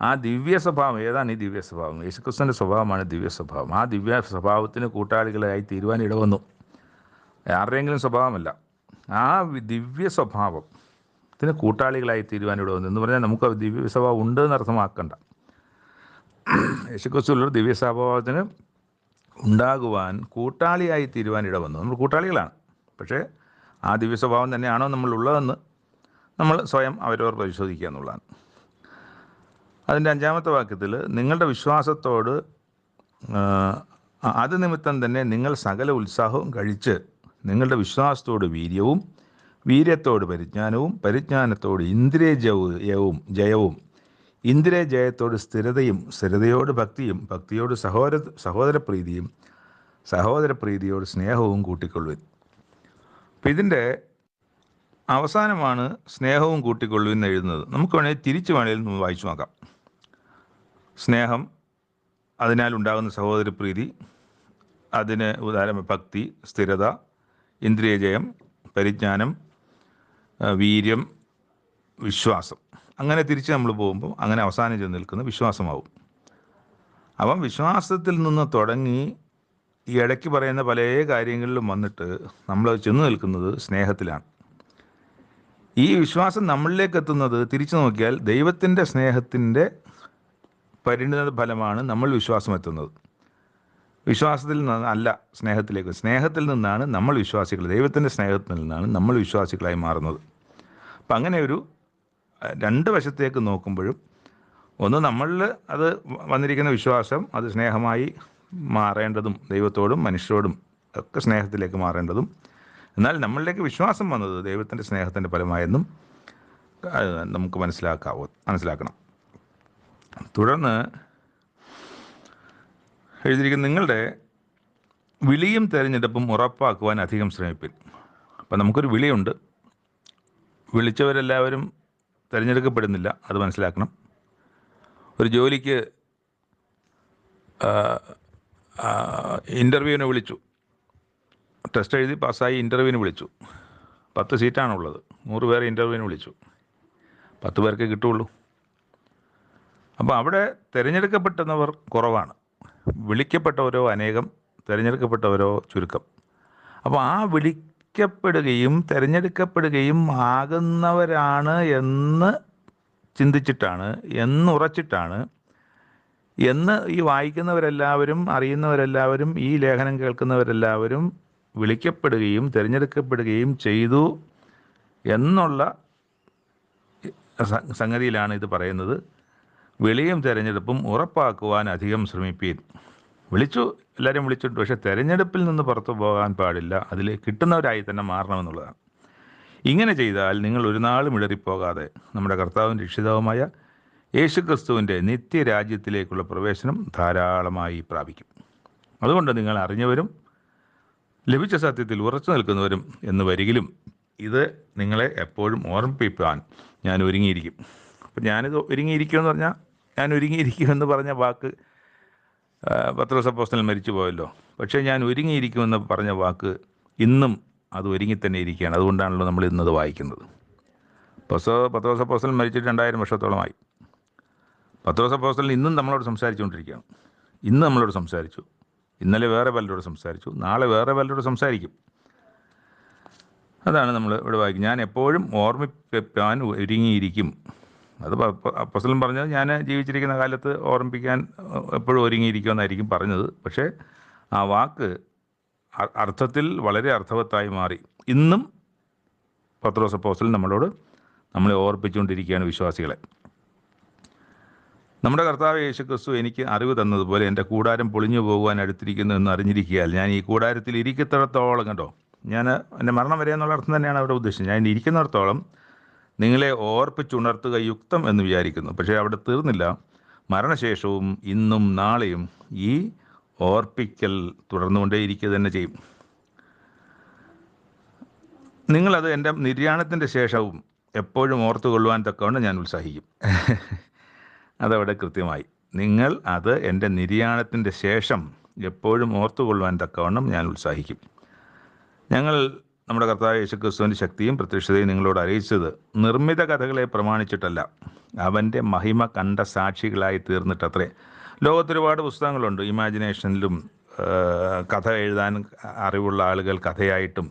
ആ ദിവ്യ സ്വഭാവം ഏതാണ്? ഈ ദിവ്യ സ്വഭാവം യേശുക്രിസ്തുവിൻ്റെ സ്വഭാവമാണ് ദിവ്യ സ്വഭാവം. ആ ദിവ്യ സ്വഭാവത്തിന് കൂട്ടാളികളായി തീരുവാൻ ഇടവന്നു. ആരുടെയെങ്കിലും സ്വഭാവമല്ല. ആ ദിവ്യ സ്വഭാവം ത്തിന് കൂട്ടാളികളായി തീരുവാൻ ഇവിടെ വന്നു എന്ന് പറഞ്ഞാൽ നമുക്ക് ദിവ്യ സ്വഭാവം ഉണ്ട് എന്ന് അർത്ഥമാക്കണ്ട. യേശുക്രിസ്തുവിലുള്ള ദിവ്യ സ്വഭാവത്തിന് ഉണ്ടാകുവാൻ കൂട്ടാളിയായി തീരുവാൻ ഇട വന്നു. നമ്മൾ കൂട്ടാളികളാണ്. പക്ഷേ ആ ദിവ്യ സ്വഭാവം തന്നെയാണോ നമ്മളുള്ളതെന്ന് നമ്മൾ സ്വയം അവരവർ പരിശോധിക്കുക എന്നുള്ളതാണ്. അതിൻ്റെ 5-ാമത്തെ വാക്യത്തിൽ നിങ്ങളുടെ വിശ്വാസത്തോട് അത് നിമിത്തം തന്നെ നിങ്ങൾ സകല ഉത്സാഹവും കഴിച്ച് നിങ്ങളുടെ വിശ്വാസത്തോട് വീര്യവും, വീര്യത്തോട് പരിജ്ഞാനവും, പരിജ്ഞാനത്തോട് ജയവും, ഇന്ദ്രിയ ജയത്തോട് സ്ഥിരതയും, സ്ഥിരതയോട് ഭക്തിയും, ഭക്തിയോട് സഹോദരപ്രീതിയും, സഹോദരപ്രീതിയോട് സ്നേഹവും കൂട്ടിക്കൊള്ളുവിൻ. അപ്പം ഇതിൻ്റെ അവസാനമാണ് സ്നേഹവും കൂട്ടിക്കൊള്ളുവിൻ എഴുതുന്നത്. നമുക്ക് വേണമെങ്കിൽ തിരിച്ചു വേണമെങ്കിൽ വായിച്ചു നോക്കാം. സ്നേഹം, അതിനാൽ ഉണ്ടാകുന്ന സഹോദരപ്രീതി, അതിന് ഉദാഹരണം ഭക്തി, സ്ഥിരത, ഇന്ദ്രിയജയം, പരിജ്ഞാനം, വീര്യം, വിശ്വാസം. അങ്ങനെ തിരിച്ച് നമ്മൾ പോകുമ്പോൾ അങ്ങനെ അവസാനം ചെന്ന് നിൽക്കുന്ന വിശ്വാസമാവും. അപ്പം വിശ്വാസത്തിൽ നിന്ന് തുടങ്ങി ഈ ഇടയ്ക്ക് പറയുന്ന പല കാര്യങ്ങളിലും വന്നിട്ട് നമ്മൾ ചെന്ന് നിൽക്കുന്നത് സ്നേഹത്തിലാണ്. ഈ വിശ്വാസം നമ്മളിലേക്ക് എത്തുന്നത് തിരിച്ചു നോക്കിയാൽ ദൈവത്തിൻ്റെ സ്നേഹത്തിൻ്റെ പരിണിത ഫലമാണ് നമ്മൾ വിശ്വാസം എത്തുന്നത്. വിശ്വാസത്തിൽ നിന്ന് അല്ല സ്നേഹത്തിലേക്ക്. സ്നേഹത്തിൽ നിന്നാണ് നമ്മൾ വിശ്വാസികൾ, ദൈവത്തിൻ്റെ സ്നേഹത്തിൽ നിന്നാണ് നമ്മൾ വിശ്വാസികളായി മാറുന്നത്. അപ്പം അങ്ങനെ ഒരു രണ്ട് വശത്തേക്ക് നോക്കുമ്പോഴും ഒന്ന് നമ്മളിൽ അത് വന്നിരിക്കുന്ന വിശ്വാസം അത് സ്നേഹമായി മാറേണ്ടതും, ദൈവത്തോടും മനുഷ്യരോടും ഒക്കെ സ്നേഹത്തിലേക്ക് മാറേണ്ടതും, എന്നാൽ നമ്മളിലേക്ക് വിശ്വാസം വന്നത് ദൈവത്തിൻ്റെ സ്നേഹത്തിൻ്റെ ഫലമായെന്നും നമുക്ക് മനസ്സിലാക്കണം. തുടർന്ന് എഴുതിയിരിക്കുന്ന നിങ്ങളുടെ വിളിയും തിരഞ്ഞെടുപ്പും ഉറപ്പാക്കുവാൻ അധികം ശ്രമിപ്പിൻ. അപ്പം നമുക്കൊരു വിളിയുണ്ട്, വിളിച്ചവരെല്ലാവരും തിരഞ്ഞെടുക്കപ്പെടുന്നില്ല, അത് മനസ്സിലാക്കണം. ഒരു ജോലിക്ക് ഇൻ്റർവ്യൂവിന് വിളിച്ചു, ടെസ്റ്റ് എഴുതി പാസ്സായി ഇൻ്റർവ്യൂവിന് വിളിച്ചു. 10 സീറ്റാണുള്ളത്, 100 പേരെ ഇൻ്റർവ്യൂവിന് വിളിച്ചു, 10 പേർക്ക് കിട്ടുള്ളൂ. അപ്പോൾ അവിടെ തിരഞ്ഞെടുക്കപ്പെട്ടവർ കുറവാണ്, വിളിക്കപ്പെട്ടവരോ അനേകം, തിരഞ്ഞെടുക്കപ്പെട്ടവരോ ചുരുക്കം. അപ്പോൾ ആ വിളിക്കപ്പെടുകയും തിരഞ്ഞെടുക്കപ്പെടുകയും ആകുന്നവരാണ് എന്ന് ചിന്തിച്ചിട്ടാണ്, എന്നുറച്ചിട്ടാണ്, എന്ന് ഈ വായിക്കുന്നവരെല്ലാവരും, അറിയുന്നവരെല്ലാവരും, ഈ ലേഖനം കേൾക്കുന്നവരെല്ലാവരും വിളിക്കപ്പെടുകയും തിരഞ്ഞെടുക്കപ്പെടുകയും ചെയ്തു എന്നുള്ള സംഗതിയിലാണ് ഇത് പറയുന്നത്. വിളിയും തിരഞ്ഞെടുപ്പും ഉറപ്പാക്കുവാൻ അധികം ശ്രമിപ്പീൻ. എല്ലാവരും വിളിച്ചിട്ടുണ്ട്, പക്ഷേ തിരഞ്ഞെടുപ്പിൽ നിന്ന് പുറത്തു പോകാൻ പാടില്ല, അതിൽ കിട്ടുന്നവരായി തന്നെ മാറണമെന്നുള്ളതാണ്. ഇങ്ങനെ ചെയ്താൽ നിങ്ങൾ ഒരു നാളും ഇടറിപ്പോകാതെ നമ്മുടെ കർത്താവും രക്ഷിതാവുമായ യേശുക്രിസ്തുവിൻ്റെ നിത്യരാജ്യത്തിലേക്കുള്ള പ്രവേശനം ധാരാളമായി പ്രാപിക്കും. അതുകൊണ്ട് നിങ്ങൾ അറിഞ്ഞവരും ലഭിച്ച സത്യത്തിൽ ഉറച്ചു നിൽക്കുന്നവരും എന്ന് വരികിലും ഇത് നിങ്ങളെ എപ്പോഴും ഓർമ്മിപ്പിക്കാൻ ഞാൻ ഒരുങ്ങിയിരിക്കും. അപ്പം ഞാനിത് ഒരുങ്ങിയിരിക്കുമെന്ന് പറഞ്ഞാൽ, ഞാൻ ഒരുങ്ങിയിരിക്കുമെന്ന് പറഞ്ഞ വാക്ക് പത്രോസ് അപ്പോസ്തലൻ മരിച്ചു പോയല്ലോ. പക്ഷേ ഞാൻ ഒരുങ്ങിയിരിക്കുമെന്ന് പറഞ്ഞ വാക്ക് ഇന്നും അത് ഒരുങ്ങിത്തന്നെ ഇരിക്കുകയാണ്. അതുകൊണ്ടാണല്ലോ നമ്മൾ ഇന്നത് വായിക്കുന്നത്. പത്രോസ് അപ്പോസ്തലൻ മരിച്ചിട്ട് 2000 വർഷത്തോളമായി. പത്രോസ് അപ്പോസ്തലൻ ഇന്നും നമ്മളോട് സംസാരിച്ചുകൊണ്ടിരിക്കുകയാണ്. ഇന്ന് നമ്മളോട് സംസാരിച്ചു, ഇന്നലെ വേറെ പലരോട് സംസാരിച്ചു, നാളെ വേറെ പലരോട് സംസാരിക്കും. അതാണ് നമ്മൾ ഇവിടെ വായിക്കുന്നത്. ഞാൻ എപ്പോഴും ഓർമ്മിപ്പിക്കാൻ ഒരുങ്ങിയിരിക്കും. അത് അപ്പോസ്തലൻ പറഞ്ഞത് ഞാൻ ജീവിച്ചിരിക്കുന്ന കാലത്ത് ഓർമ്മിപ്പിക്കാൻ എപ്പോഴും ഒരുങ്ങിയിരിക്കുമെന്നായിരിക്കും പറഞ്ഞത്. പക്ഷേ ആ വാക്ക് അർത്ഥത്തിൽ വളരെ അർത്ഥവത്തായി മാറി. ഇന്നും പത്രോസ് അപ്പോസ്തലൻ നമ്മളെ ഓർപ്പിച്ചുകൊണ്ടിരിക്കുകയാണ് വിശ്വാസികളെ. നമ്മുടെ കർത്താവ് യേശുക്രിസ്തു എനിക്ക് അറിവ് തന്നതുപോലെ എൻ്റെ കൂടാരം പൊളിഞ്ഞു പോകുവാൻ അടുത്തിരിക്കുന്നു എന്ന് അറിഞ്ഞിരിക്കുകയാൽ ഞാൻ ഈ കൂടാരത്തിൽ ഇരിക്കത്തിടത്തോളം, കണ്ടോ, എൻ്റെ മരണം വരെ എന്നുള്ള അർത്ഥം തന്നെയാണ് അവിടെ ഉദ്ദേശിച്ചത്. ഞാൻ ഇരിക്കുന്നിടത്തോളം നിങ്ങളെ ഓർപ്പിച്ചുണർത്തുക യുക്തം എന്ന് വിചാരിക്കുന്നു. പക്ഷേ അവിടെ തീർന്നില്ല. മരണശേഷവും ഇന്നും നാളെയും ഈ ഓർപ്പിക്കൽ തുടർന്നുകൊണ്ടേയിരിക്കുക തന്നെ ചെയ്യും. നിങ്ങളത് എൻ്റെ നിര്യാണത്തിൻ്റെ ശേഷവും എപ്പോഴും ഓർത്തുകൊള്ളുവാൻ തക്കവണ്ണം ഞാൻ ഉത്സാഹിക്കും. അതവിടെ കൃത്യമായി, നിങ്ങൾ അത് എൻ്റെ നിര്യാണത്തിൻ്റെ ശേഷം എപ്പോഴും ഓർത്തുകൊള്ളുവാൻ തക്കവണ്ണം ഞാൻ ഉത്സാഹിക്കും. ഞങ്ങൾ നമ്മുടെ കർത്താവ് യേശുക്രിസ്തുവിൻ്റെ ശക്തിയും പ്രത്യക്ഷതയും നിങ്ങളോട് അറിയിച്ചത് നിർമ്മിത കഥകളെ പ്രമാണിച്ചിട്ടല്ല, അവൻ്റെ മഹിമ കണ്ട സാക്ഷികളായി തീർന്നിട്ടത്രേ. ലോകത്തൊരുപാട് പുസ്തകങ്ങളുണ്ട്, ഇമാജിനേഷനിലും കഥ എഴുതാൻ അറിവുള്ള ആളുകൾ കഥയായിട്ടും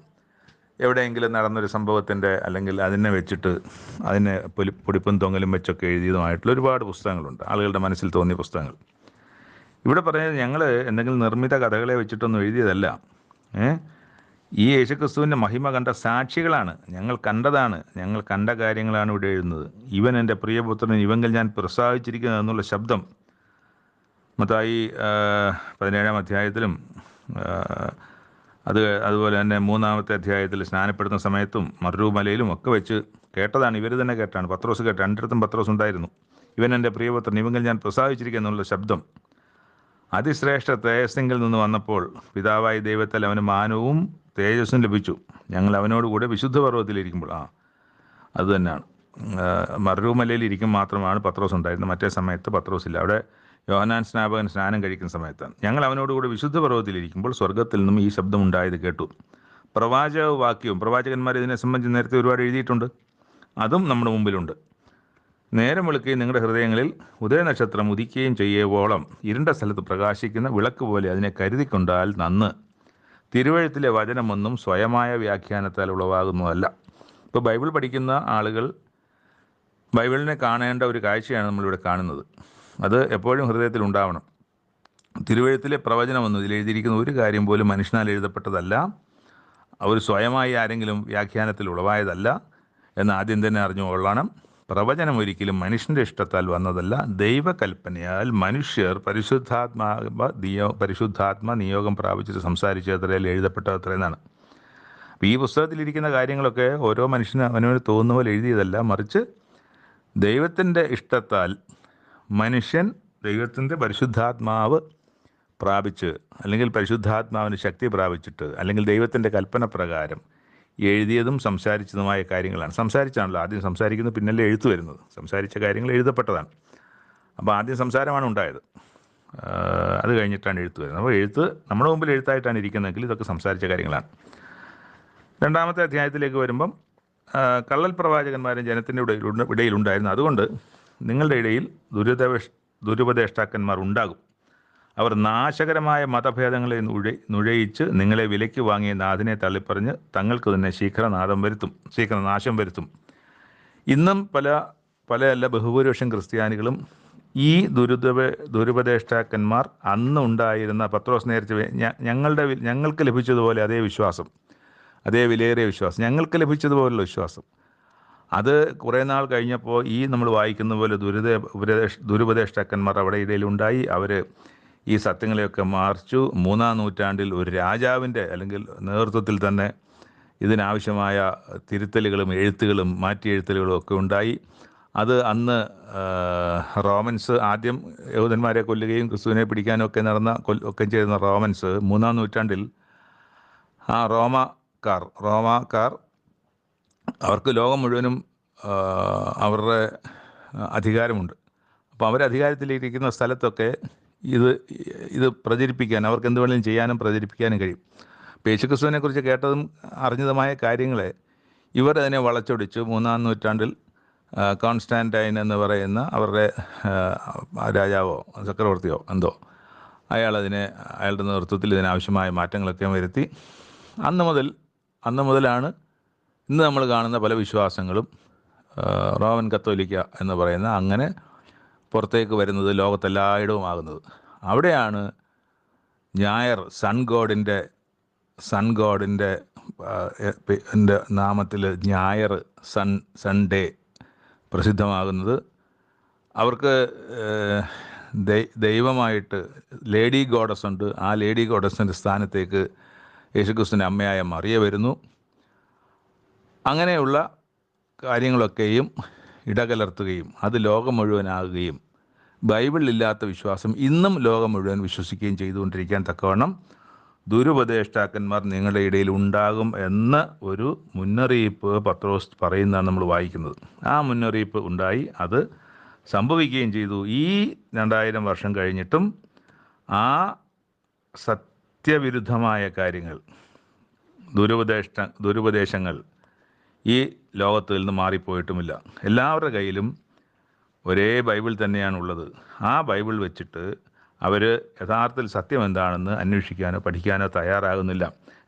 എവിടെയെങ്കിലും നടന്നൊരു സംഭവത്തിൻ്റെ അല്ലെങ്കിൽ അതിനെ വെച്ചിട്ട് അതിനെ പൊടിപ്പും തൊങ്ങലും വെച്ചൊക്കെ എഴുതിയതുമായിട്ടുള്ള ഒരുപാട് പുസ്തകങ്ങളുണ്ട്, ആളുകളുടെ മനസ്സിൽ തോന്നിയ പുസ്തകങ്ങൾ. ഇവിടെ പറയുന്നത് ഞങ്ങൾ എന്തെങ്കിലും നിർമ്മിത കഥകളെ വെച്ചിട്ടൊന്നും എഴുതിയതല്ല. ഈ യേശുക്രിസ്തുവിൻ്റെ മഹിമ കണ്ട സാക്ഷികളാണ്, ഞങ്ങൾ കണ്ടതാണ്, ഞങ്ങൾ കണ്ട കാര്യങ്ങളാണ് ഇവിടെ എഴുതുന്നത്. ഇവൻ എൻ്റെ പ്രിയപുത്രൻ, ഇവങ്കിൽ ഞാൻ പ്രസാദിച്ചിരിക്കുന്നത് എന്നുള്ള ശബ്ദം മത്തായി 17-ാം അധ്യായത്തിലും അതുപോലെ തന്നെ 3-ാമത്തെ അധ്യായത്തിൽ സ്നാനപ്പെടുന്ന സമയത്തും മറുമലയിലും ഒക്കെ വെച്ച് കേട്ടതാണ്. ഇവർ തന്നെ കേട്ടാണ്. പത്രോസ് കേട്ട, രണ്ടിടത്തും പത്രോസ് ഉണ്ടായിരുന്നു. ഇവൻ എൻ്റെ പ്രിയപുത്രൻ, ഇവങ്കിൽ ഞാൻ പ്രസാദിച്ചിരിക്കുക എന്നുള്ള ശബ്ദം അതിശ്രേഷ്ഠ തേജസ്സിങ്കിൽ നിന്ന് വന്നപ്പോൾ പിതാവായി ദൈവത്താൽ അവന് മാനവും തേജസ്സും ലഭിച്ചു. ഞങ്ങൾ അവനോടുകൂടെ വിശുദ്ധ പർവ്വതത്തിലിരിക്കുമ്പോൾ, അത് തന്നെയാണ്, മറുമലയിൽ ഇരിക്കും മാത്രമാണ് പത്രോസ് ഉണ്ടായിരുന്നത്. മറ്റേ സമയത്ത് പത്രോസില്ല. അവിടെ യോഹന്നാൻ സ്നാപകൻ സ്നാനം കഴിക്കുന്ന സമയത്താണ്. ഞങ്ങൾ അവനോടുകൂടി വിശുദ്ധ പർവ്വതത്തിലിരിക്കുമ്പോൾ സ്വർഗത്തിൽ നിന്നും ഈ ശബ്ദം ഉണ്ടായത് കേട്ടു. പ്രവാചക വാക്യവും, പ്രവാചകന്മാർ ഇതിനെ സംബന്ധിച്ച് നേരത്തെ ഒരുപാട് എഴുതിയിട്ടുണ്ട്, അതും നമ്മുടെ മുമ്പിലുണ്ട്. നേരം വെളുക്കുകയും നിങ്ങളുടെ ഹൃദയങ്ങളിൽ ഉദയനക്ഷത്രം ഉദിക്കുകയും ചെയ്യേവോളം ഇരുണ്ട സ്ഥലത്ത് പ്രകാശിക്കുന്ന വിളക്ക് പോലെ അതിനെ കരുതിക്കൊണ്ടാൽ നന്ന്. തിരുവഴുത്തിലെ വചനമൊന്നും സ്വയമായ വ്യാഖ്യാനത്താൽ ഉളവാകുന്നതല്ല. ഇപ്പോൾ ബൈബിൾ പഠിക്കുന്ന ആളുകൾ ബൈബിളിനെ കാണേണ്ട ഒരു കാഴ്ചയാണ് നമ്മളിവിടെ കാണുന്നത്. അത് എപ്പോഴും ഹൃദയത്തിൽ ഉണ്ടാവണം. തിരുവഴുത്തിലെ പ്രവചനമൊന്നും ഇതിൽ എഴുതിയിരിക്കുന്ന ഒരു കാര്യം പോലും മനുഷ്യനാൽ എഴുതപ്പെട്ടതല്ല, അവർ സ്വയമായി ആരെങ്കിലും വ്യാഖ്യാനത്തിൽ ഉളവായതല്ല എന്ന് ആദ്യം തന്നെ അറിഞ്ഞുകൊള്ളണം. പ്രവചനം ഒരിക്കലും മനുഷ്യൻ്റെ ഇഷ്ടത്താൽ വന്നതല്ല, ദൈവകൽപ്പനയാൽ മനുഷ്യർ പരിശുദ്ധാത്മ നിയോഗം പ്രാപിച്ചിട്ട് സംസാരിച്ചത്രയിൽ എഴുതപ്പെട്ടത്രയെന്നാണ്. അപ്പോൾ ഈ പുസ്തകത്തിലിരിക്കുന്ന കാര്യങ്ങളൊക്കെ ഓരോ മനുഷ്യന് അവനവന് തോന്നുന്ന പോലെ എഴുതിയതല്ല, മറിച്ച് ദൈവത്തിൻ്റെ ഇഷ്ടത്താൽ മനുഷ്യൻ ദൈവത്തിൻ്റെ പരിശുദ്ധാത്മാവ് പ്രാപിച്ച്, അല്ലെങ്കിൽ പരിശുദ്ധാത്മാവിന് ശക്തി പ്രാപിച്ചിട്ട്, അല്ലെങ്കിൽ ദൈവത്തിൻ്റെ കൽപ്പന പ്രകാരം എഴുതിയതും സംസാരിച്ചതുമായ കാര്യങ്ങളാണ്. സംസാരിച്ചാണല്ലോ ആദ്യം സംസാരിക്കുന്നത്, പിന്നല്ലേ എഴുത്ത് വരുന്നത്. സംസാരിച്ച കാര്യങ്ങൾ എഴുതപ്പെട്ടതാണ്. അപ്പോൾ ആദ്യം സംസാരമാണ് ഉണ്ടായത്, അത് കഴിഞ്ഞിട്ടാണ് എഴുത്ത് വരുന്നത്. അപ്പോൾ എഴുത്ത് നമ്മുടെ മുമ്പിൽ എഴുത്തായിട്ടാണ് ഇരിക്കുന്നതെങ്കിൽ ഇതൊക്കെ സംസാരിച്ച കാര്യങ്ങളാണ്. 2-ാമത്തെ അധ്യായത്തിലേക്ക് വരുമ്പം കള്ളൽ പ്രവാചകന്മാരും ജനത്തിൻ്റെ ഇടയിലുണ്ടായിരുന്നു. അതുകൊണ്ട് നിങ്ങളുടെ ഇടയിൽ ദുരുപദേഷ്ടാക്കന്മാർ ഉണ്ടാകും. അവർ നാശകരമായ മതഭേദങ്ങളെ നുഴയിച്ച് നിങ്ങളെ വിലയ്ക്ക് വാങ്ങിയ നാഥനെ തള്ളിപ്പറഞ്ഞ് തങ്ങൾക്ക് തന്നെ ശീഘ്രനാശം വരുത്തും. ഇന്നും പല ബഹുഭൂരിപക്ഷം ക്രിസ്ത്യാനികളും ഈ ദുരുപദേഷ്ടാക്കന്മാർ അന്ന് ഉണ്ടായിരുന്ന പത്രോസ് നേരത്തെ ഞങ്ങൾക്ക് ലഭിച്ചതുപോലെ അതേ വിശ്വാസം, അതേ വിലയേറിയ വിശ്വാസം, ഞങ്ങൾക്ക് ലഭിച്ചതുപോലുള്ള വിശ്വാസം, അത് കുറേ നാൾ കഴിഞ്ഞപ്പോൾ ഈ നമ്മൾ വായിക്കുന്ന പോലെ ദുരുപദേഷ്ടാക്കന്മാർ അവിടെ ഇടയിലുണ്ടായി. അവർ ഈ സത്യങ്ങളെയൊക്കെ മറിച്ചു. 3-ാം നൂറ്റാണ്ടിൽ ഒരു രാജാവിൻ്റെ അല്ലെങ്കിൽ നേതൃത്വത്തിൽ തന്നെ ഇതിനാവശ്യമായ തിരുത്തലുകളും എഴുത്തുകളും മാറ്റി എഴുത്തലുകളും ഒക്കെ ഉണ്ടായി. അത് അന്ന് റോമൻസ് ആദ്യം യഹൂദന്മാരെ കൊല്ലുകയും ക്രിസ്തുവിനെ പിടിക്കാനും ഒക്കെ ഒക്കെ ചെയ്യുന്ന റോമൻസ് 3-ാം നൂറ്റാണ്ടിൽ ആ റോമാക്കാർ അവർക്ക് ലോകം മുഴുവനും അവരുടെ അധികാരമുണ്ട്. അപ്പോൾ അവരധികാരത്തിലിരിക്കുന്ന സ്ഥലത്തൊക്കെ ഇത് പ്രചരിപ്പിക്കാൻ, അവർക്ക് എന്ത് വേണമെങ്കിലും ചെയ്യാനും പ്രചരിപ്പിക്കാനും കഴിയും. അപ്പോൾ യേശുക്രിസ്തുവിനെക്കുറിച്ച് കേട്ടതും അറിഞ്ഞതുമായ കാര്യങ്ങളെ ഇവർ അതിനെ വളച്ചൊടിച്ച് 3-ാം നൂറ്റാണ്ടിൽ കോൺസ്റ്റാൻറ്റൈൻ എന്ന് പറയുന്ന അവരുടെ രാജാവോ ചക്രവർത്തിയോ എന്തോ അയാളുടെ നേതൃത്വത്തിൽ ഇതിനാവശ്യമായ മാറ്റങ്ങളൊക്കെ വരുത്തി. അന്ന് മുതലാണ് ഇന്ന് നമ്മൾ കാണുന്ന പല വിശ്വാസങ്ങളും റോമൻ കത്തോലിക്ക എന്ന് പറയുന്ന അങ്ങനെ പുറത്തേക്ക് വരുന്നത്, ലോകത്തെല്ലായിടവും ആകുന്നത്. അവിടെയാണ് ഞായർ സൺ ഗോഡിൻ്റെ നാമത്തിൽ ഞായർ സൺഡേ പ്രസിദ്ധമാകുന്നത്. അവർക്ക് ദൈവമായിട്ട് ലേഡി ഗോഡസ് ഉണ്ട്. ആ ലേഡി ഗോഡസിൻ്റെ സ്ഥാനത്തേക്ക് യേശുക്രിസ്തുവിൻ്റെ അമ്മയായ മറിയ വരുന്നു. അങ്ങനെയുള്ള കാര്യങ്ങളൊക്കെയും ഇടകലർത്തുകയും അത് ലോകം മുഴുവനാകുകയും ബൈബിളിലില്ലാത്ത വിശ്വാസം ഇന്നും ലോകം മുഴുവൻ വിശ്വസിക്കുകയും ചെയ്തുകൊണ്ടിരിക്കാൻ തക്കവണ്ണം ദുരുപദേഷ്ടാക്കന്മാർ നിങ്ങളുടെ ഇടയിൽ ഉണ്ടാകും എന്ന ഒരു മുന്നറിയിപ്പ് പത്രോസ് പറയുന്നതാണ് നമ്മൾ വായിക്കുന്നത്. ആ മുന്നറിയിപ്പ് ഉണ്ടായി, അത് സംഭവിക്കുകയും ചെയ്തു. ഈ 2000 വർഷം കഴിഞ്ഞിട്ടും ആ സത്യവിരുദ്ധമായ കാര്യങ്ങൾ, ദുരുപദേശങ്ങൾ ഈ ലോകത്തിൽ നിന്ന് മാറിപ്പോയിട്ടുമില്ല. എല്ലാവരുടെ കയ്യിലും ഒരേ ബൈബിൾ തന്നെയാണുള്ളത്. ആ ബൈബിൾ വെച്ചിട്ട് അവർ യഥാർത്ഥത്തിൽ സത്യം എന്താണെന്ന് അന്വേഷിക്കാനോ പഠിക്കാനോ തയ്യാറാകുന്നില്ല.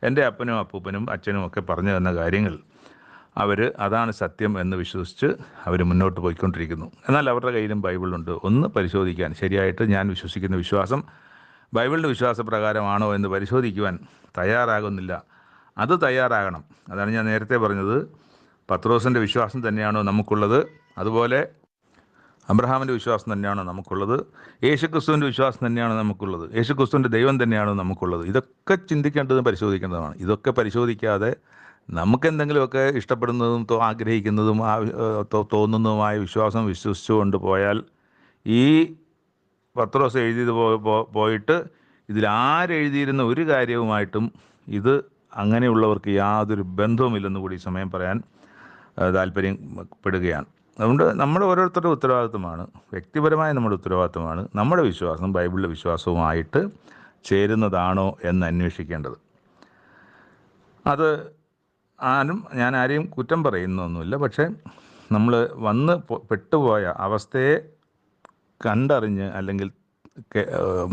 എൻ്റെ അപ്പനും അപ്പൂപ്പനും അച്ഛനും ഒക്കെ പറഞ്ഞു തന്ന കാര്യങ്ങൾ അതാണ് സത്യം എന്ന് വിശ്വസിച്ച് അവർ മുന്നോട്ട് പോയിക്കൊണ്ടിരിക്കുന്നു. എന്നാൽ അവരുടെ കയ്യിലും ബൈബിളുണ്ട്. ഒന്ന് പരിശോധിക്കാൻ, ശരിയായിട്ട് ഞാൻ വിശ്വസിക്കുന്ന വിശ്വാസം ബൈബിളിൻ്റെ വിശ്വാസപ്രകാരമാണോ എന്ന് പരിശോധിക്കുവാൻ തയ്യാറാകുന്നില്ല. അത് തയ്യാറാകണം. അതാണ് ഞാൻ നേരത്തെ പറഞ്ഞത്. പത്രോസിൻ്റെ വിശ്വാസം തന്നെയാണോ നമുക്കുള്ളത്? അതുപോലെ അബ്രഹാമിൻ്റെ വിശ്വാസം തന്നെയാണോ നമുക്കുള്ളത്? യേശുക്രിസ്തുവിൻ്റെ വിശ്വാസം തന്നെയാണോ നമുക്കുള്ളത്? യേശുക്രിസ്തുവിൻ്റെ ദൈവം തന്നെയാണോ നമുക്കുള്ളത്? ഇതൊക്കെ ചിന്തിക്കേണ്ടതും പരിശോധിക്കേണ്ടതുമാണ്. ഇതൊക്കെ പരിശോധിക്കാതെ നമുക്കെന്തെങ്കിലുമൊക്കെ ഇഷ്ടപ്പെടുന്നതും ആഗ്രഹിക്കുന്നതും തോന്നുന്നതുമായ വിശ്വാസം വിശ്വസിച്ചുകൊണ്ട് പോയാൽ ഈ പത്രോസ് എഴുതിയത് പോയിട്ട് ഇതിലാരെഴുതിയിരുന്ന ഒരു കാര്യവുമായിട്ടും ഇത് അങ്ങനെയുള്ളവർക്ക് യാതൊരു ബന്ധവുമില്ലെന്ന് കൂടി സമയം പറയാൻ താല്പര്യപ്പെടുകയാണ്. അതുകൊണ്ട് നമ്മുടെ ഓരോരുത്തരുടെ ഉത്തരവാദിത്വമാണ്, വ്യക്തിപരമായ നമ്മുടെ ഉത്തരവാദിത്വമാണ് നമ്മുടെ വിശ്വാസം ബൈബിളിലെ വിശ്വാസവുമായിട്ട് ചേരുന്നതാണോ എന്ന് അന്വേഷിക്കേണ്ടത്. അത് ഞാൻ ആരെയും കുറ്റം പറയുന്നൊന്നുമില്ല. പക്ഷേ നമ്മൾ വന്ന് പെട്ടുപോയ അവസ്ഥയെ കണ്ടറിഞ്ഞ് അല്ലെങ്കിൽ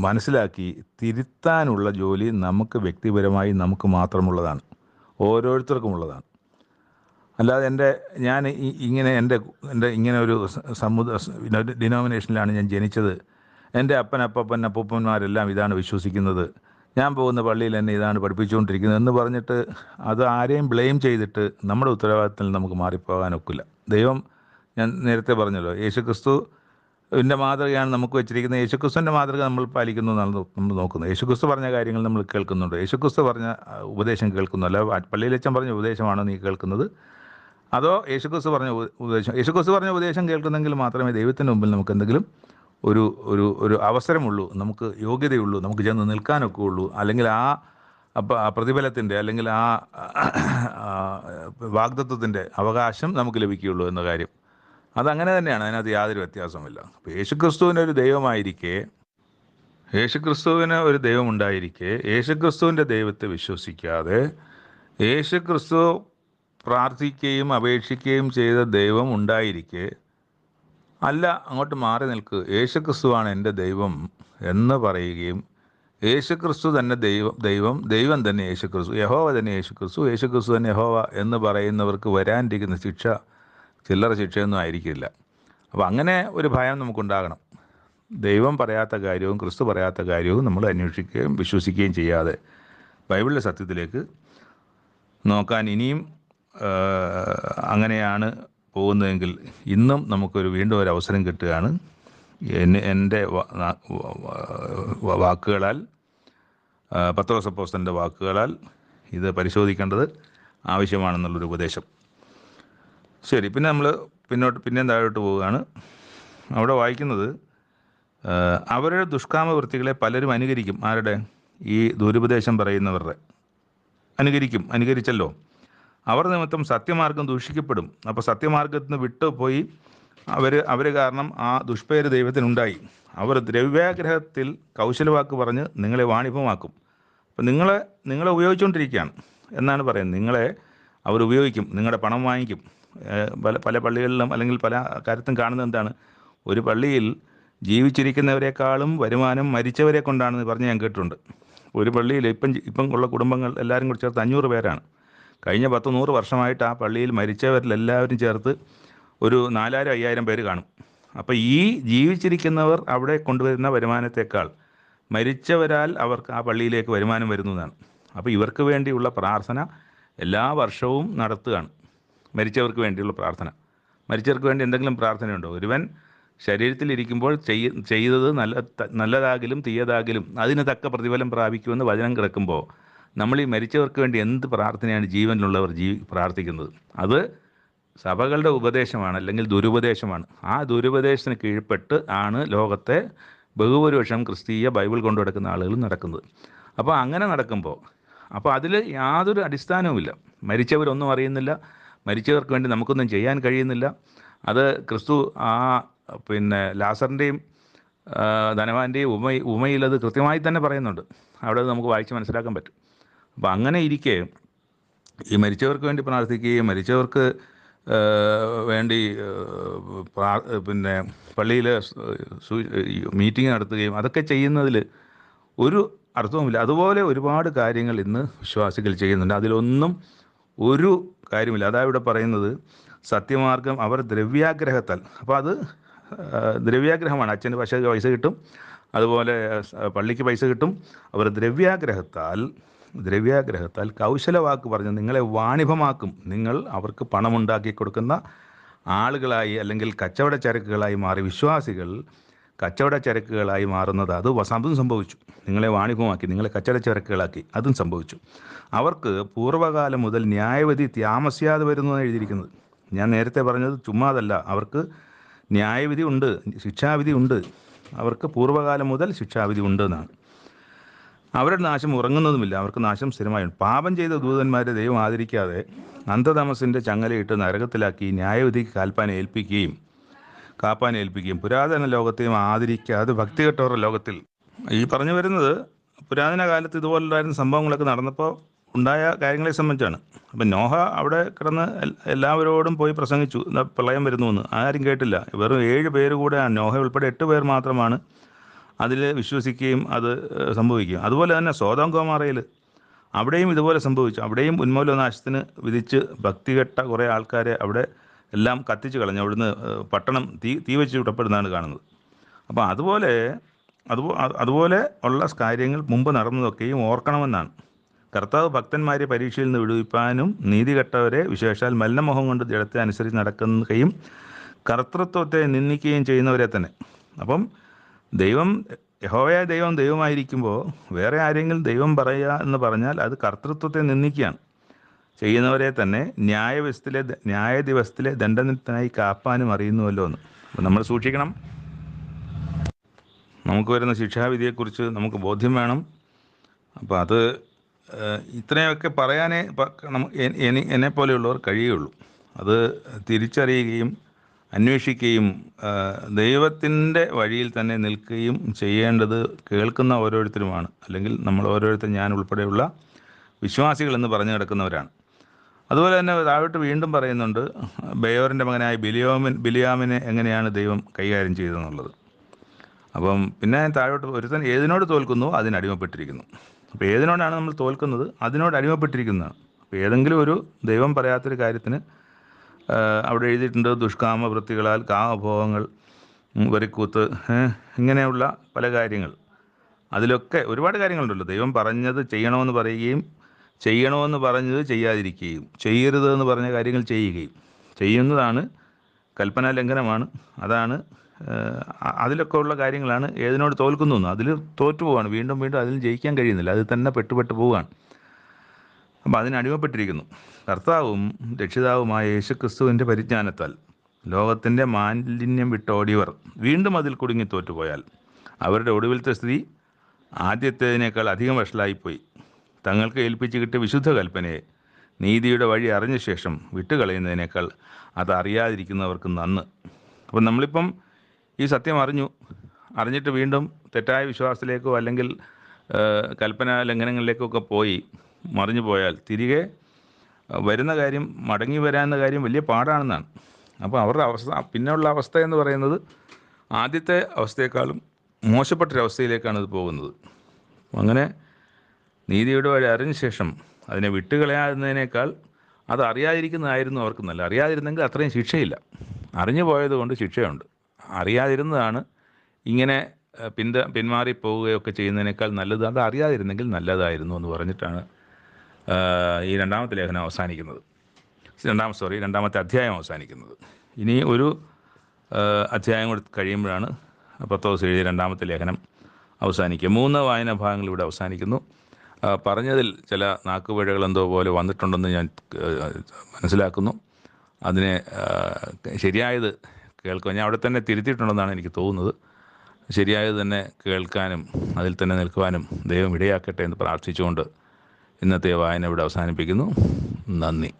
മനസ്സിലാക്കി തിരുത്താനുള്ള ജോലി നമുക്ക് വ്യക്തിപരമായി നമുക്ക് മാത്രമുള്ളതാണ്, ഓരോരുത്തർക്കുമുള്ളതാണ്. അല്ലാതെ ഞാൻ എൻ്റെ ഇങ്ങനെ ഒരു ഡിനോമിനേഷനിലാണ് ഞാൻ ജനിച്ചത്, എൻ്റെ അപ്പൂപ്പന്മാരെല്ലാം ഇതാണ് വിശ്വസിക്കുന്നത്, ഞാൻ പോകുന്ന പള്ളിയിൽ എന്നെ ഇതാണ് പഠിപ്പിച്ചുകൊണ്ടിരിക്കുന്നത് എന്ന് പറഞ്ഞിട്ട് അത് ആരെയും ബ്ലെയിം ചെയ്തിട്ട് നമ്മുടെ ഉത്തരവാദിത്തത്തിൽ നമുക്ക് മാറിപ്പോകാനൊക്കില്ല. ദൈവം, ഞാൻ നേരത്തെ പറഞ്ഞല്ലോ, യേശുക്രിസ്തുവിൻ്റെ മാതൃകയാണ് നമുക്ക് വെച്ചിരിക്കുന്നത്. യേശുക്രിസ്തുവിൻ്റെ മാതൃക നമ്മൾ പാലിക്കുന്നു എന്നാണ് നമ്മൾ നോക്കുന്നത്. യേശുക്രിസ്തു പറഞ്ഞ കാര്യങ്ങൾ നമ്മൾ കേൾക്കുന്നുണ്ട്. യേശുക്രിസ്തു പറഞ്ഞ ഉപദേശം കേൾക്കുന്നു. അല്ല പള്ളിയിലച്ചൻ പറഞ്ഞ ഉപദേശമാണോ നീ കേൾക്കുന്നത്? അതോ യേശുക്രിസ്തു പറഞ്ഞ ഉപദേശം കേൾക്കുന്നെങ്കിൽ മാത്രമേ ദൈവത്തിന് മുമ്പിൽ നമുക്ക് എന്തെങ്കിലും ഒരു അവസരമുള്ളൂ, നമുക്ക് യോഗ്യതയുള്ളൂ, നമുക്ക് ചെന്ന് നിൽക്കാനൊക്കെ ഉള്ളൂ. അല്ലെങ്കിൽ ആ പ്രതിഫലത്തിൻ്റെ അല്ലെങ്കിൽ ആ വാഗ്ദത്വത്തിൻ്റെ അവകാശം നമുക്ക് ലഭിക്കുകയുള്ളൂ എന്ന കാര്യം അതങ്ങനെ തന്നെയാണ്. അതിനകത്ത് യാതൊരു വ്യത്യാസമില്ല. അപ്പോൾ യേശുക്രിസ്തുവിന് ഒരു ദൈവമുണ്ടായിരിക്കെ യേശുക്രിസ്തുവിൻ്റെ ദൈവത്തെ വിശ്വസിക്കാതെ യേശുക്രിസ്തു പ്രാർത്ഥിക്കുകയും അപേക്ഷിക്കുകയും ചെയ്ത ദൈവം ഉണ്ടായിരിക്കെ അല്ല, അങ്ങോട്ട് മാറി നിൽക്കുക, യേശുക്രിസ്തുവാണ് എൻ്റെ ദൈവം എന്ന് പറയുകയും യേശുക്രിസ്തു തന്നെ ദൈവം തന്നെ യേശുക്രിസ്തു, യഹോവ തന്നെ യേശുക്രിസ്തു തന്നെ യഹോവ എന്ന് പറയുന്നവർക്ക് വരാനിരിക്കുന്ന ശിക്ഷ ചില്ലറ ശിക്ഷയൊന്നും ആയിരിക്കില്ല. അപ്പോൾ അങ്ങനെ ഒരു ഭയം നമുക്കുണ്ടാകണം. ദൈവം പറയാത്ത കാര്യവും ക്രിസ്തു പറയാത്ത കാര്യവും നമ്മൾ അന്വേഷിക്കുകയും വിശ്വസിക്കുകയും ചെയ്യാതെ ബൈബിളിലെ സത്യത്തിലേക്ക് നോക്കാൻ ഇനിയും അങ്ങനെയാണ് പോകുന്നതെങ്കിൽ ഇന്നും നമുക്കൊരു വീണ്ടും ഒരു അവസരം കിട്ടുകയാണ്. എൻ്റെ വാക്കുകളാൽ, പത്രോസ് അപ്പോസ്തലൻ്റെ വാക്കുകളാൽ ഇത് പരിശോധിക്കേണ്ടത് ആവശ്യമാണെന്നുള്ളൊരു ഉപദേശം. ശരി, പിന്നെ നമ്മൾ പിന്നെയും താഴോട്ട് പോവുകയാണ്. അവിടെ വായിക്കുന്നത്, അവരുടെ ദുഷ്കാമവൃത്തികളെ പലരും അനുകരിക്കും. ആരുടെ? ഈ ദുരുപദേശം പറയുന്നവരുടെ അനുകരിച്ചല്ലോ. അവർ നിമിത്തം സത്യമാർഗം ദൂഷിക്കപ്പെടും. അപ്പോൾ സത്യമാർഗത്തിന് വിട്ടുപോയി അവർ കാരണം ആ ദുഷ്പേര് ദൈവത്തിനുണ്ടായി. അവർ ദ്രവ്യാഗ്രഹത്തിൽ കൗശലവാക്ക് പറഞ്ഞ് നിങ്ങളെ വാണിഭമാക്കും. അപ്പം നിങ്ങളെ ഉപയോഗിച്ചുകൊണ്ടിരിക്കുകയാണ് എന്നാണ് പറയുന്നത്. നിങ്ങളെ അവർ ഉപയോഗിക്കും, നിങ്ങളുടെ പണം വാങ്ങിക്കും. പല പള്ളികളിലും അല്ലെങ്കിൽ പല കാര്യത്തും കാണുന്നത് എന്താണ്? ഒരു പള്ളിയിൽ ജീവിച്ചിരിക്കുന്നവരെക്കാളും വരുമാനം മരിച്ചവരെ കൊണ്ടാണെന്ന് പറഞ്ഞ് ഞാൻ കേട്ടിട്ടുണ്ട്. ഒരു പള്ളിയിൽ ഇപ്പം ഉള്ള കുടുംബങ്ങൾ എല്ലാവരും കൂടി ചേർത്ത് 500 പേരാണ്. കഴിഞ്ഞ 10-100 വർഷമായിട്ട് ആ പള്ളിയിൽ മരിച്ചവരിലെല്ലാവരും ചേർത്ത് ഒരു 4000-5000 പേര് കാണും. അപ്പോൾ ഈ ജീവിച്ചിരിക്കുന്നവർ അവിടെ കൊണ്ടുവരുന്ന വരുമാനത്തെക്കാൾ മരിച്ചവരാൽ അവർക്ക് ആ പള്ളിയിലേക്ക് വരുമാനം വരുന്നതാണ്. അപ്പോൾ ഇവർക്ക് വേണ്ടിയുള്ള പ്രാർത്ഥന എല്ലാ വർഷവും നടത്തുകയാണ്. മരിച്ചവർക്ക് വേണ്ടിയുള്ള പ്രാർത്ഥന. മരിച്ചവർക്ക് വേണ്ടി എന്തെങ്കിലും പ്രാർത്ഥനയുണ്ടോ? ഒരുവൻ ശരീരത്തിലിരിക്കുമ്പോൾ ചെയ്തത് നല്ലതാകിലും തീയതാകിലും അതിന് തക്ക പ്രതിഫലം പ്രാപിക്കുമെന്ന് വചനം കിടക്കുമ്പോൾ നമ്മൾ ഈ മരിച്ചവർക്ക് വേണ്ടി എന്ത് പ്രാർത്ഥനയാണ് ജീവനിലുള്ളവർ പ്രാർത്ഥിക്കുന്നത്? അത് സഭകളുടെ ഉപദേശമാണ്, അല്ലെങ്കിൽ ദുരുപദേശമാണ്. ആ ദുരുപദേശത്തിന് കീഴ്പ്പെട്ട് ആണ് ലോകത്തെ ബഹുഭൂരിപക്ഷം ക്രിസ്തീയ ബൈബിൾ കൊണ്ടു നടക്കുന്ന ആളുകൾ നടക്കുന്നത്. അപ്പോൾ അങ്ങനെ നടക്കുമ്പോൾ അതിൽ യാതൊരു അടിസ്ഥാനവുമില്ല. മരിച്ചവരൊന്നും അറിയുന്നില്ല, മരിച്ചവർക്ക് വേണ്ടി നമുക്കൊന്നും ചെയ്യാൻ കഴിയുന്നില്ല. അത് ക്രിസ്തു ലാസറിൻ്റെയും ധനവാൻ്റെയും ഉമയിൽ അത് കൃത്യമായി തന്നെ പറയുന്നുണ്ട്. അവിടെ നമുക്ക് വായിച്ച് മനസ്സിലാക്കാൻ പറ്റും. അപ്പോൾ അങ്ങനെ ഇരിക്കെ ഈ മരിച്ചവർക്ക് വേണ്ടി പ്രാർത്ഥിക്കുകയും മരിച്ചവർക്ക് വേണ്ടി പിന്നെ പള്ളിയിൽ മീറ്റിംഗ് നടത്തുകയും അതൊക്കെ ചെയ്യുന്നതിൽ ഒരു അർത്ഥവുമില്ല. അതുപോലെ ഒരുപാട് കാര്യങ്ങൾ ഇന്ന് വിശ്വാസികൾ ചെയ്യുന്നുണ്ട്. അതിലൊന്നും ഒരു കാര്യമില്ല. അതാ ഇവിടെ പറയുന്നത്, സത്യമാർഗം അവർ ദ്രവ്യാഗ്രഹത്താൽ. അപ്പോൾ അത് ദ്രവ്യാഗ്രഹമാണ്. അച്ഛന് പൈസ കിട്ടും, അതുപോലെ പള്ളിക്ക് പൈസ കിട്ടും. അവർ ദ്രവ്യാഗ്രഹത്താൽ കൗശലവാക്ക് പറഞ്ഞ് നിങ്ങളെ വാണിഭമാക്കും. നിങ്ങൾ അവർക്ക് പണമുണ്ടാക്കി കൊടുക്കുന്ന ആളുകളായി അല്ലെങ്കിൽ കച്ചവട ചരക്കുകളായി മാറി. വിശ്വാസികൾ കച്ചവട ചരക്കുകളായി മാറുന്നത് അതും സംഭവിച്ചു. നിങ്ങളെ വാണിഭമാക്കി, നിങ്ങളെ കച്ചവട ചരക്കുകളാക്കി, അതും സംഭവിച്ചു. അവർക്ക് പൂർവ്വകാലം മുതൽ ന്യായവിധി താമസിയാതെ വരുന്നു എന്ന് എഴുതിയിരിക്കുന്നത്. ഞാൻ നേരത്തെ പറഞ്ഞത് ചുമ്മാതല്ല. അവർക്ക് ന്യായവിധി ഉണ്ട്, ശിക്ഷാവിധി ഉണ്ട്. അവർക്ക് പൂർവ്വകാലം മുതൽ ശിക്ഷാവിധി ഉണ്ട് എന്നാണ്. അവരുടെ നാശം ഉറങ്ങുന്നതുമില്ല, അവർക്ക് നാശം സ്ഥിരമായുണ്ട്. പാപം ചെയ്ത ദൂതന്മാരെ ദൈവം ആദരിക്കാതെ അന്ധതമസിൻ്റെ ചങ്ങലയിട്ട് നരകത്തിലാക്കി ന്യായവിധിക്ക് കാപ്പാൻ ഏൽപ്പിക്കുകയും പുരാതന ലോകത്തെയും ആദരിക്കാതെ ഭക്തികെട്ടവരുടെ ലോകത്തിൽ. ഈ പറഞ്ഞു വരുന്നത് പുരാതന കാലത്ത് ഇതുപോലുണ്ടായിരുന്ന സംഭവങ്ങളൊക്കെ നടന്നപ്പോൾ ഉണ്ടായ കാര്യങ്ങളെ സംബന്ധിച്ചാണ്. അപ്പം നോഹ അവിടെ കിടന്ന് എല്ലാവരോടും പോയി പ്രസംഗിച്ചു, പ്രളയം വരുന്നുവെന്ന്. ആരും കേട്ടില്ല. വെറും 7 പേര് കൂടെ, നോഹ ഉൾപ്പെടെ 8 പേർ മാത്രമാണ് അതിൽ വിശ്വസിക്കുകയും അത് സംഭവിക്കുകയും. അതുപോലെ തന്നെ സോദോം ഗൊമോറയിൽ അവിടെയും ഇതുപോലെ സംഭവിച്ചു. അവിടെയും ഉന്മൂലനാശത്തിന് വിധിച്ച് ഭക്തികെട്ട കുറേ ആൾക്കാരെ അവിടെ എല്ലാം കത്തിച്ച് കളഞ്ഞു. അവിടുന്ന് പട്ടണം തീ വെച്ച് വിടപ്പെടുന്നതാണ് കാണുന്നത്. അപ്പോൾ അതുപോലെ ഉള്ള കാര്യങ്ങൾ മുമ്പ് നടന്നതൊക്കെയും ഓർക്കണമെന്നാണ്. കർത്താവ് ഭക്തന്മാരെ പരീക്ഷയിൽ നിന്ന് വിടുവിപ്പാനും നീതികെട്ടവരെ വിശേഷാൽ മലിനമോഹം കൊണ്ട് ജഡത്തെ അനുസരിച്ച് നടക്കുകയും കർത്തൃത്വത്തെ നിന്ദിക്കുകയും ചെയ്യുന്നവരെ തന്നെ. അപ്പം യഹോവയായ ദൈവം ദൈവമായിരിക്കുമ്പോൾ വേറെ ആരെങ്കിലും ദൈവം പറയുക എന്ന് പറഞ്ഞാൽ അത് കർത്തൃത്വത്തെ നിന്ദിക്കുകയാണ്. ചെയ്യുന്നവരെ തന്നെ ന്യായ ദിവസത്തിലെ ദണ്ഡനത്തിനായി കാപ്പാനും അറിയുന്നുവല്ലോ എന്ന്. അപ്പം നമ്മൾ സൂക്ഷിക്കണം. നമുക്ക് വരുന്ന ശിക്ഷാവിധിയെക്കുറിച്ച് നമുക്ക് ബോധ്യം വേണം. അപ്പോൾ അത് ഇത്രയൊക്കെ പറയാനേ എന്നെപ്പോലെയുള്ളവർ കഴിയുള്ളൂ. അത് തിരിച്ചറിയുകയും അന്വേഷിക്കുകയും ദൈവത്തിൻ്റെ വഴിയിൽ തന്നെ നിൽക്കുകയും ചെയ്യേണ്ടത് കേൾക്കുന്ന ഓരോരുത്തരുമാണ്. അല്ലെങ്കിൽ നമ്മൾ ഓരോരുത്തരും, ഞാൻ ഉൾപ്പെടെയുള്ള വിശ്വാസികളെന്ന് പറഞ്ഞു കിടക്കുന്നവരാണ്. അതുപോലെ തന്നെ താഴോട്ട് വീണ്ടും പറയുന്നുണ്ട്, ബെയോറിൻ്റെ മകനായ ബിലിയാമിനെ എങ്ങനെയാണ് ദൈവം കൈകാര്യം ചെയ്തതെന്നുള്ളത്. അപ്പം പിന്നെ താഴോട്ട്, ഒരുത്തൻ ഏതിനോട് തോൽക്കുന്നു അതിനടിമപ്പെട്ടിരിക്കുന്നു. അപ്പോൾ ഏതിനോടാണ് നമ്മൾ തോൽക്കുന്നത്? അതിനോട് അടിമപ്പെട്ടിരിക്കുന്നതാണ്. അപ്പോൾ ഏതെങ്കിലും ഒരു ദൈവം പറയാത്തൊരു കാര്യത്തിന് അവിടെ എഴുതിയിട്ടുണ്ട്, ദുഷ്കാമവൃത്തികളാൽ, കാമഭോഗങ്ങൾ, വരിക്കൂത്ത്, ഇങ്ങനെയുള്ള പല കാര്യങ്ങൾ. അതിലൊക്കെ ഒരുപാട് കാര്യങ്ങളുണ്ടല്ലോ. ദൈവം പറഞ്ഞത് ചെയ്യണമെന്ന് പറയുകയും ചെയ്യണമെന്ന് പറഞ്ഞത് ചെയ്യാതിരിക്കുകയും ചെയ്യരുത് എന്ന് പറഞ്ഞ കാര്യങ്ങൾ ചെയ്യുന്നതാണ് കൽപ്പനാ ലംഘനമാണ്. അതാണ് അതിലൊക്കെ ഉള്ള കാര്യങ്ങളാണ് ഏതിനോട് തോൽക്കുന്നു. അതിൽ തോറ്റുപോവാണ്, വീണ്ടും അതിൽ ജയിക്കാൻ കഴിയുന്നില്ല, അതിൽ തന്നെ പെട്ടു പോവുകയാണ്. അപ്പോൾ അതിനടിമപ്പെട്ടിരിക്കുന്നു. കർത്താവും രക്ഷിതാവുമായ യേശുക്രിസ്തുവിൻ്റെ പരിജ്ഞാനത്താൽ ലോകത്തിൻ്റെ മാലിന്യം വിട്ടോടിയവർ വീണ്ടും അതിൽ കുടുങ്ങി തോറ്റുപോയാൽ അവരുടെ ഒടുവിലത്തെ സ്ഥിതി ആദ്യത്തേതിനേക്കാൾ അധികം വഷളായിപ്പോയി. തങ്ങൾക്ക് ഏൽപ്പിച്ച് കിട്ടിയ വിശുദ്ധ കൽപ്പനയെ നീതിയുടെ വഴി അറിഞ്ഞ ശേഷം വിട്ടുകളയുന്നതിനേക്കാൾ അത് അറിയാതിരിക്കുന്നവർക്ക് നന്ന്. അപ്പം നമ്മളിപ്പം ഈ സത്യം അറിഞ്ഞിട്ട് വീണ്ടും തെറ്റായ വിശ്വാസത്തിലേക്കോ അല്ലെങ്കിൽ കൽപ്പന ലംഘനങ്ങളിലേക്കൊക്കെ മറിഞ്ഞു പോയാൽ തിരികെ വരുന്ന കാര്യം, മടങ്ങി വരാവുന്ന കാര്യം വലിയ പാടാണെന്നാണ്. അപ്പോൾ അവരുടെ പിന്നെയുള്ള അവസ്ഥ എന്ന് പറയുന്നത് ആദ്യത്തെ അവസ്ഥയെക്കാളും മോശപ്പെട്ടൊരവസ്ഥയിലേക്കാണ് ഇത് പോകുന്നത്. അങ്ങനെ നീതിയുടെ വഴി അറിഞ്ഞ ശേഷം അതിനെ വിട്ടുകളയാവുന്നതിനേക്കാൾ അത് അറിയാതിരിക്കുന്നതായിരുന്നു അവർക്ക് നല്ല. അറിയാതിരുന്നെങ്കിൽ അത്രയും ശിക്ഷയില്ല. അറിഞ്ഞു പോയത് കൊണ്ട് ശിക്ഷയുണ്ട്. അറിയാതിരുന്നതാണ് ഇങ്ങനെ പിന്മാറി പോവുകയൊക്കെ ചെയ്യുന്നതിനേക്കാൾ നല്ലത്. അത് അറിയാതിരുന്നെങ്കിൽ നല്ലതായിരുന്നു എന്ന് പറഞ്ഞിട്ടാണ് ഈ രണ്ടാമത്തെ അധ്യായം അവസാനിക്കുന്നത്. ഇനി ഒരു അധ്യായം കൂടി കഴിയുമ്പോഴാണ് പത്രോസ് എഴുതിയ രണ്ടാമത്തെ ലേഖനം അവസാനിക്കുക. 3 വായനാ ഭാഗങ്ങൾ ഇവിടെ അവസാനിക്കുന്നു. പറഞ്ഞതിൽ ചില നാക്കുപിഴകൾ എന്തോ പോലെ വന്നിട്ടുണ്ടെന്ന് ഞാൻ മനസ്സിലാക്കുന്നു. അതിനെ ശരിയായത് കേൾക്കുക. ഞാൻ അവിടെ തന്നെ തിരുത്തിയിട്ടുണ്ടെന്നാണ് എനിക്ക് തോന്നുന്നത്. ശരിയായത് തന്നെ കേൾക്കാനും അതിൽ തന്നെ നിൽക്കുവാനും ദൈവം ഇടയാക്കട്ടെ എന്ന് പ്രാർത്ഥിച്ചുകൊണ്ട് ഇന്നത്തെ വായന ഇവിടെ അവസാനിപ്പിക്കുന്നു. നന്ദി.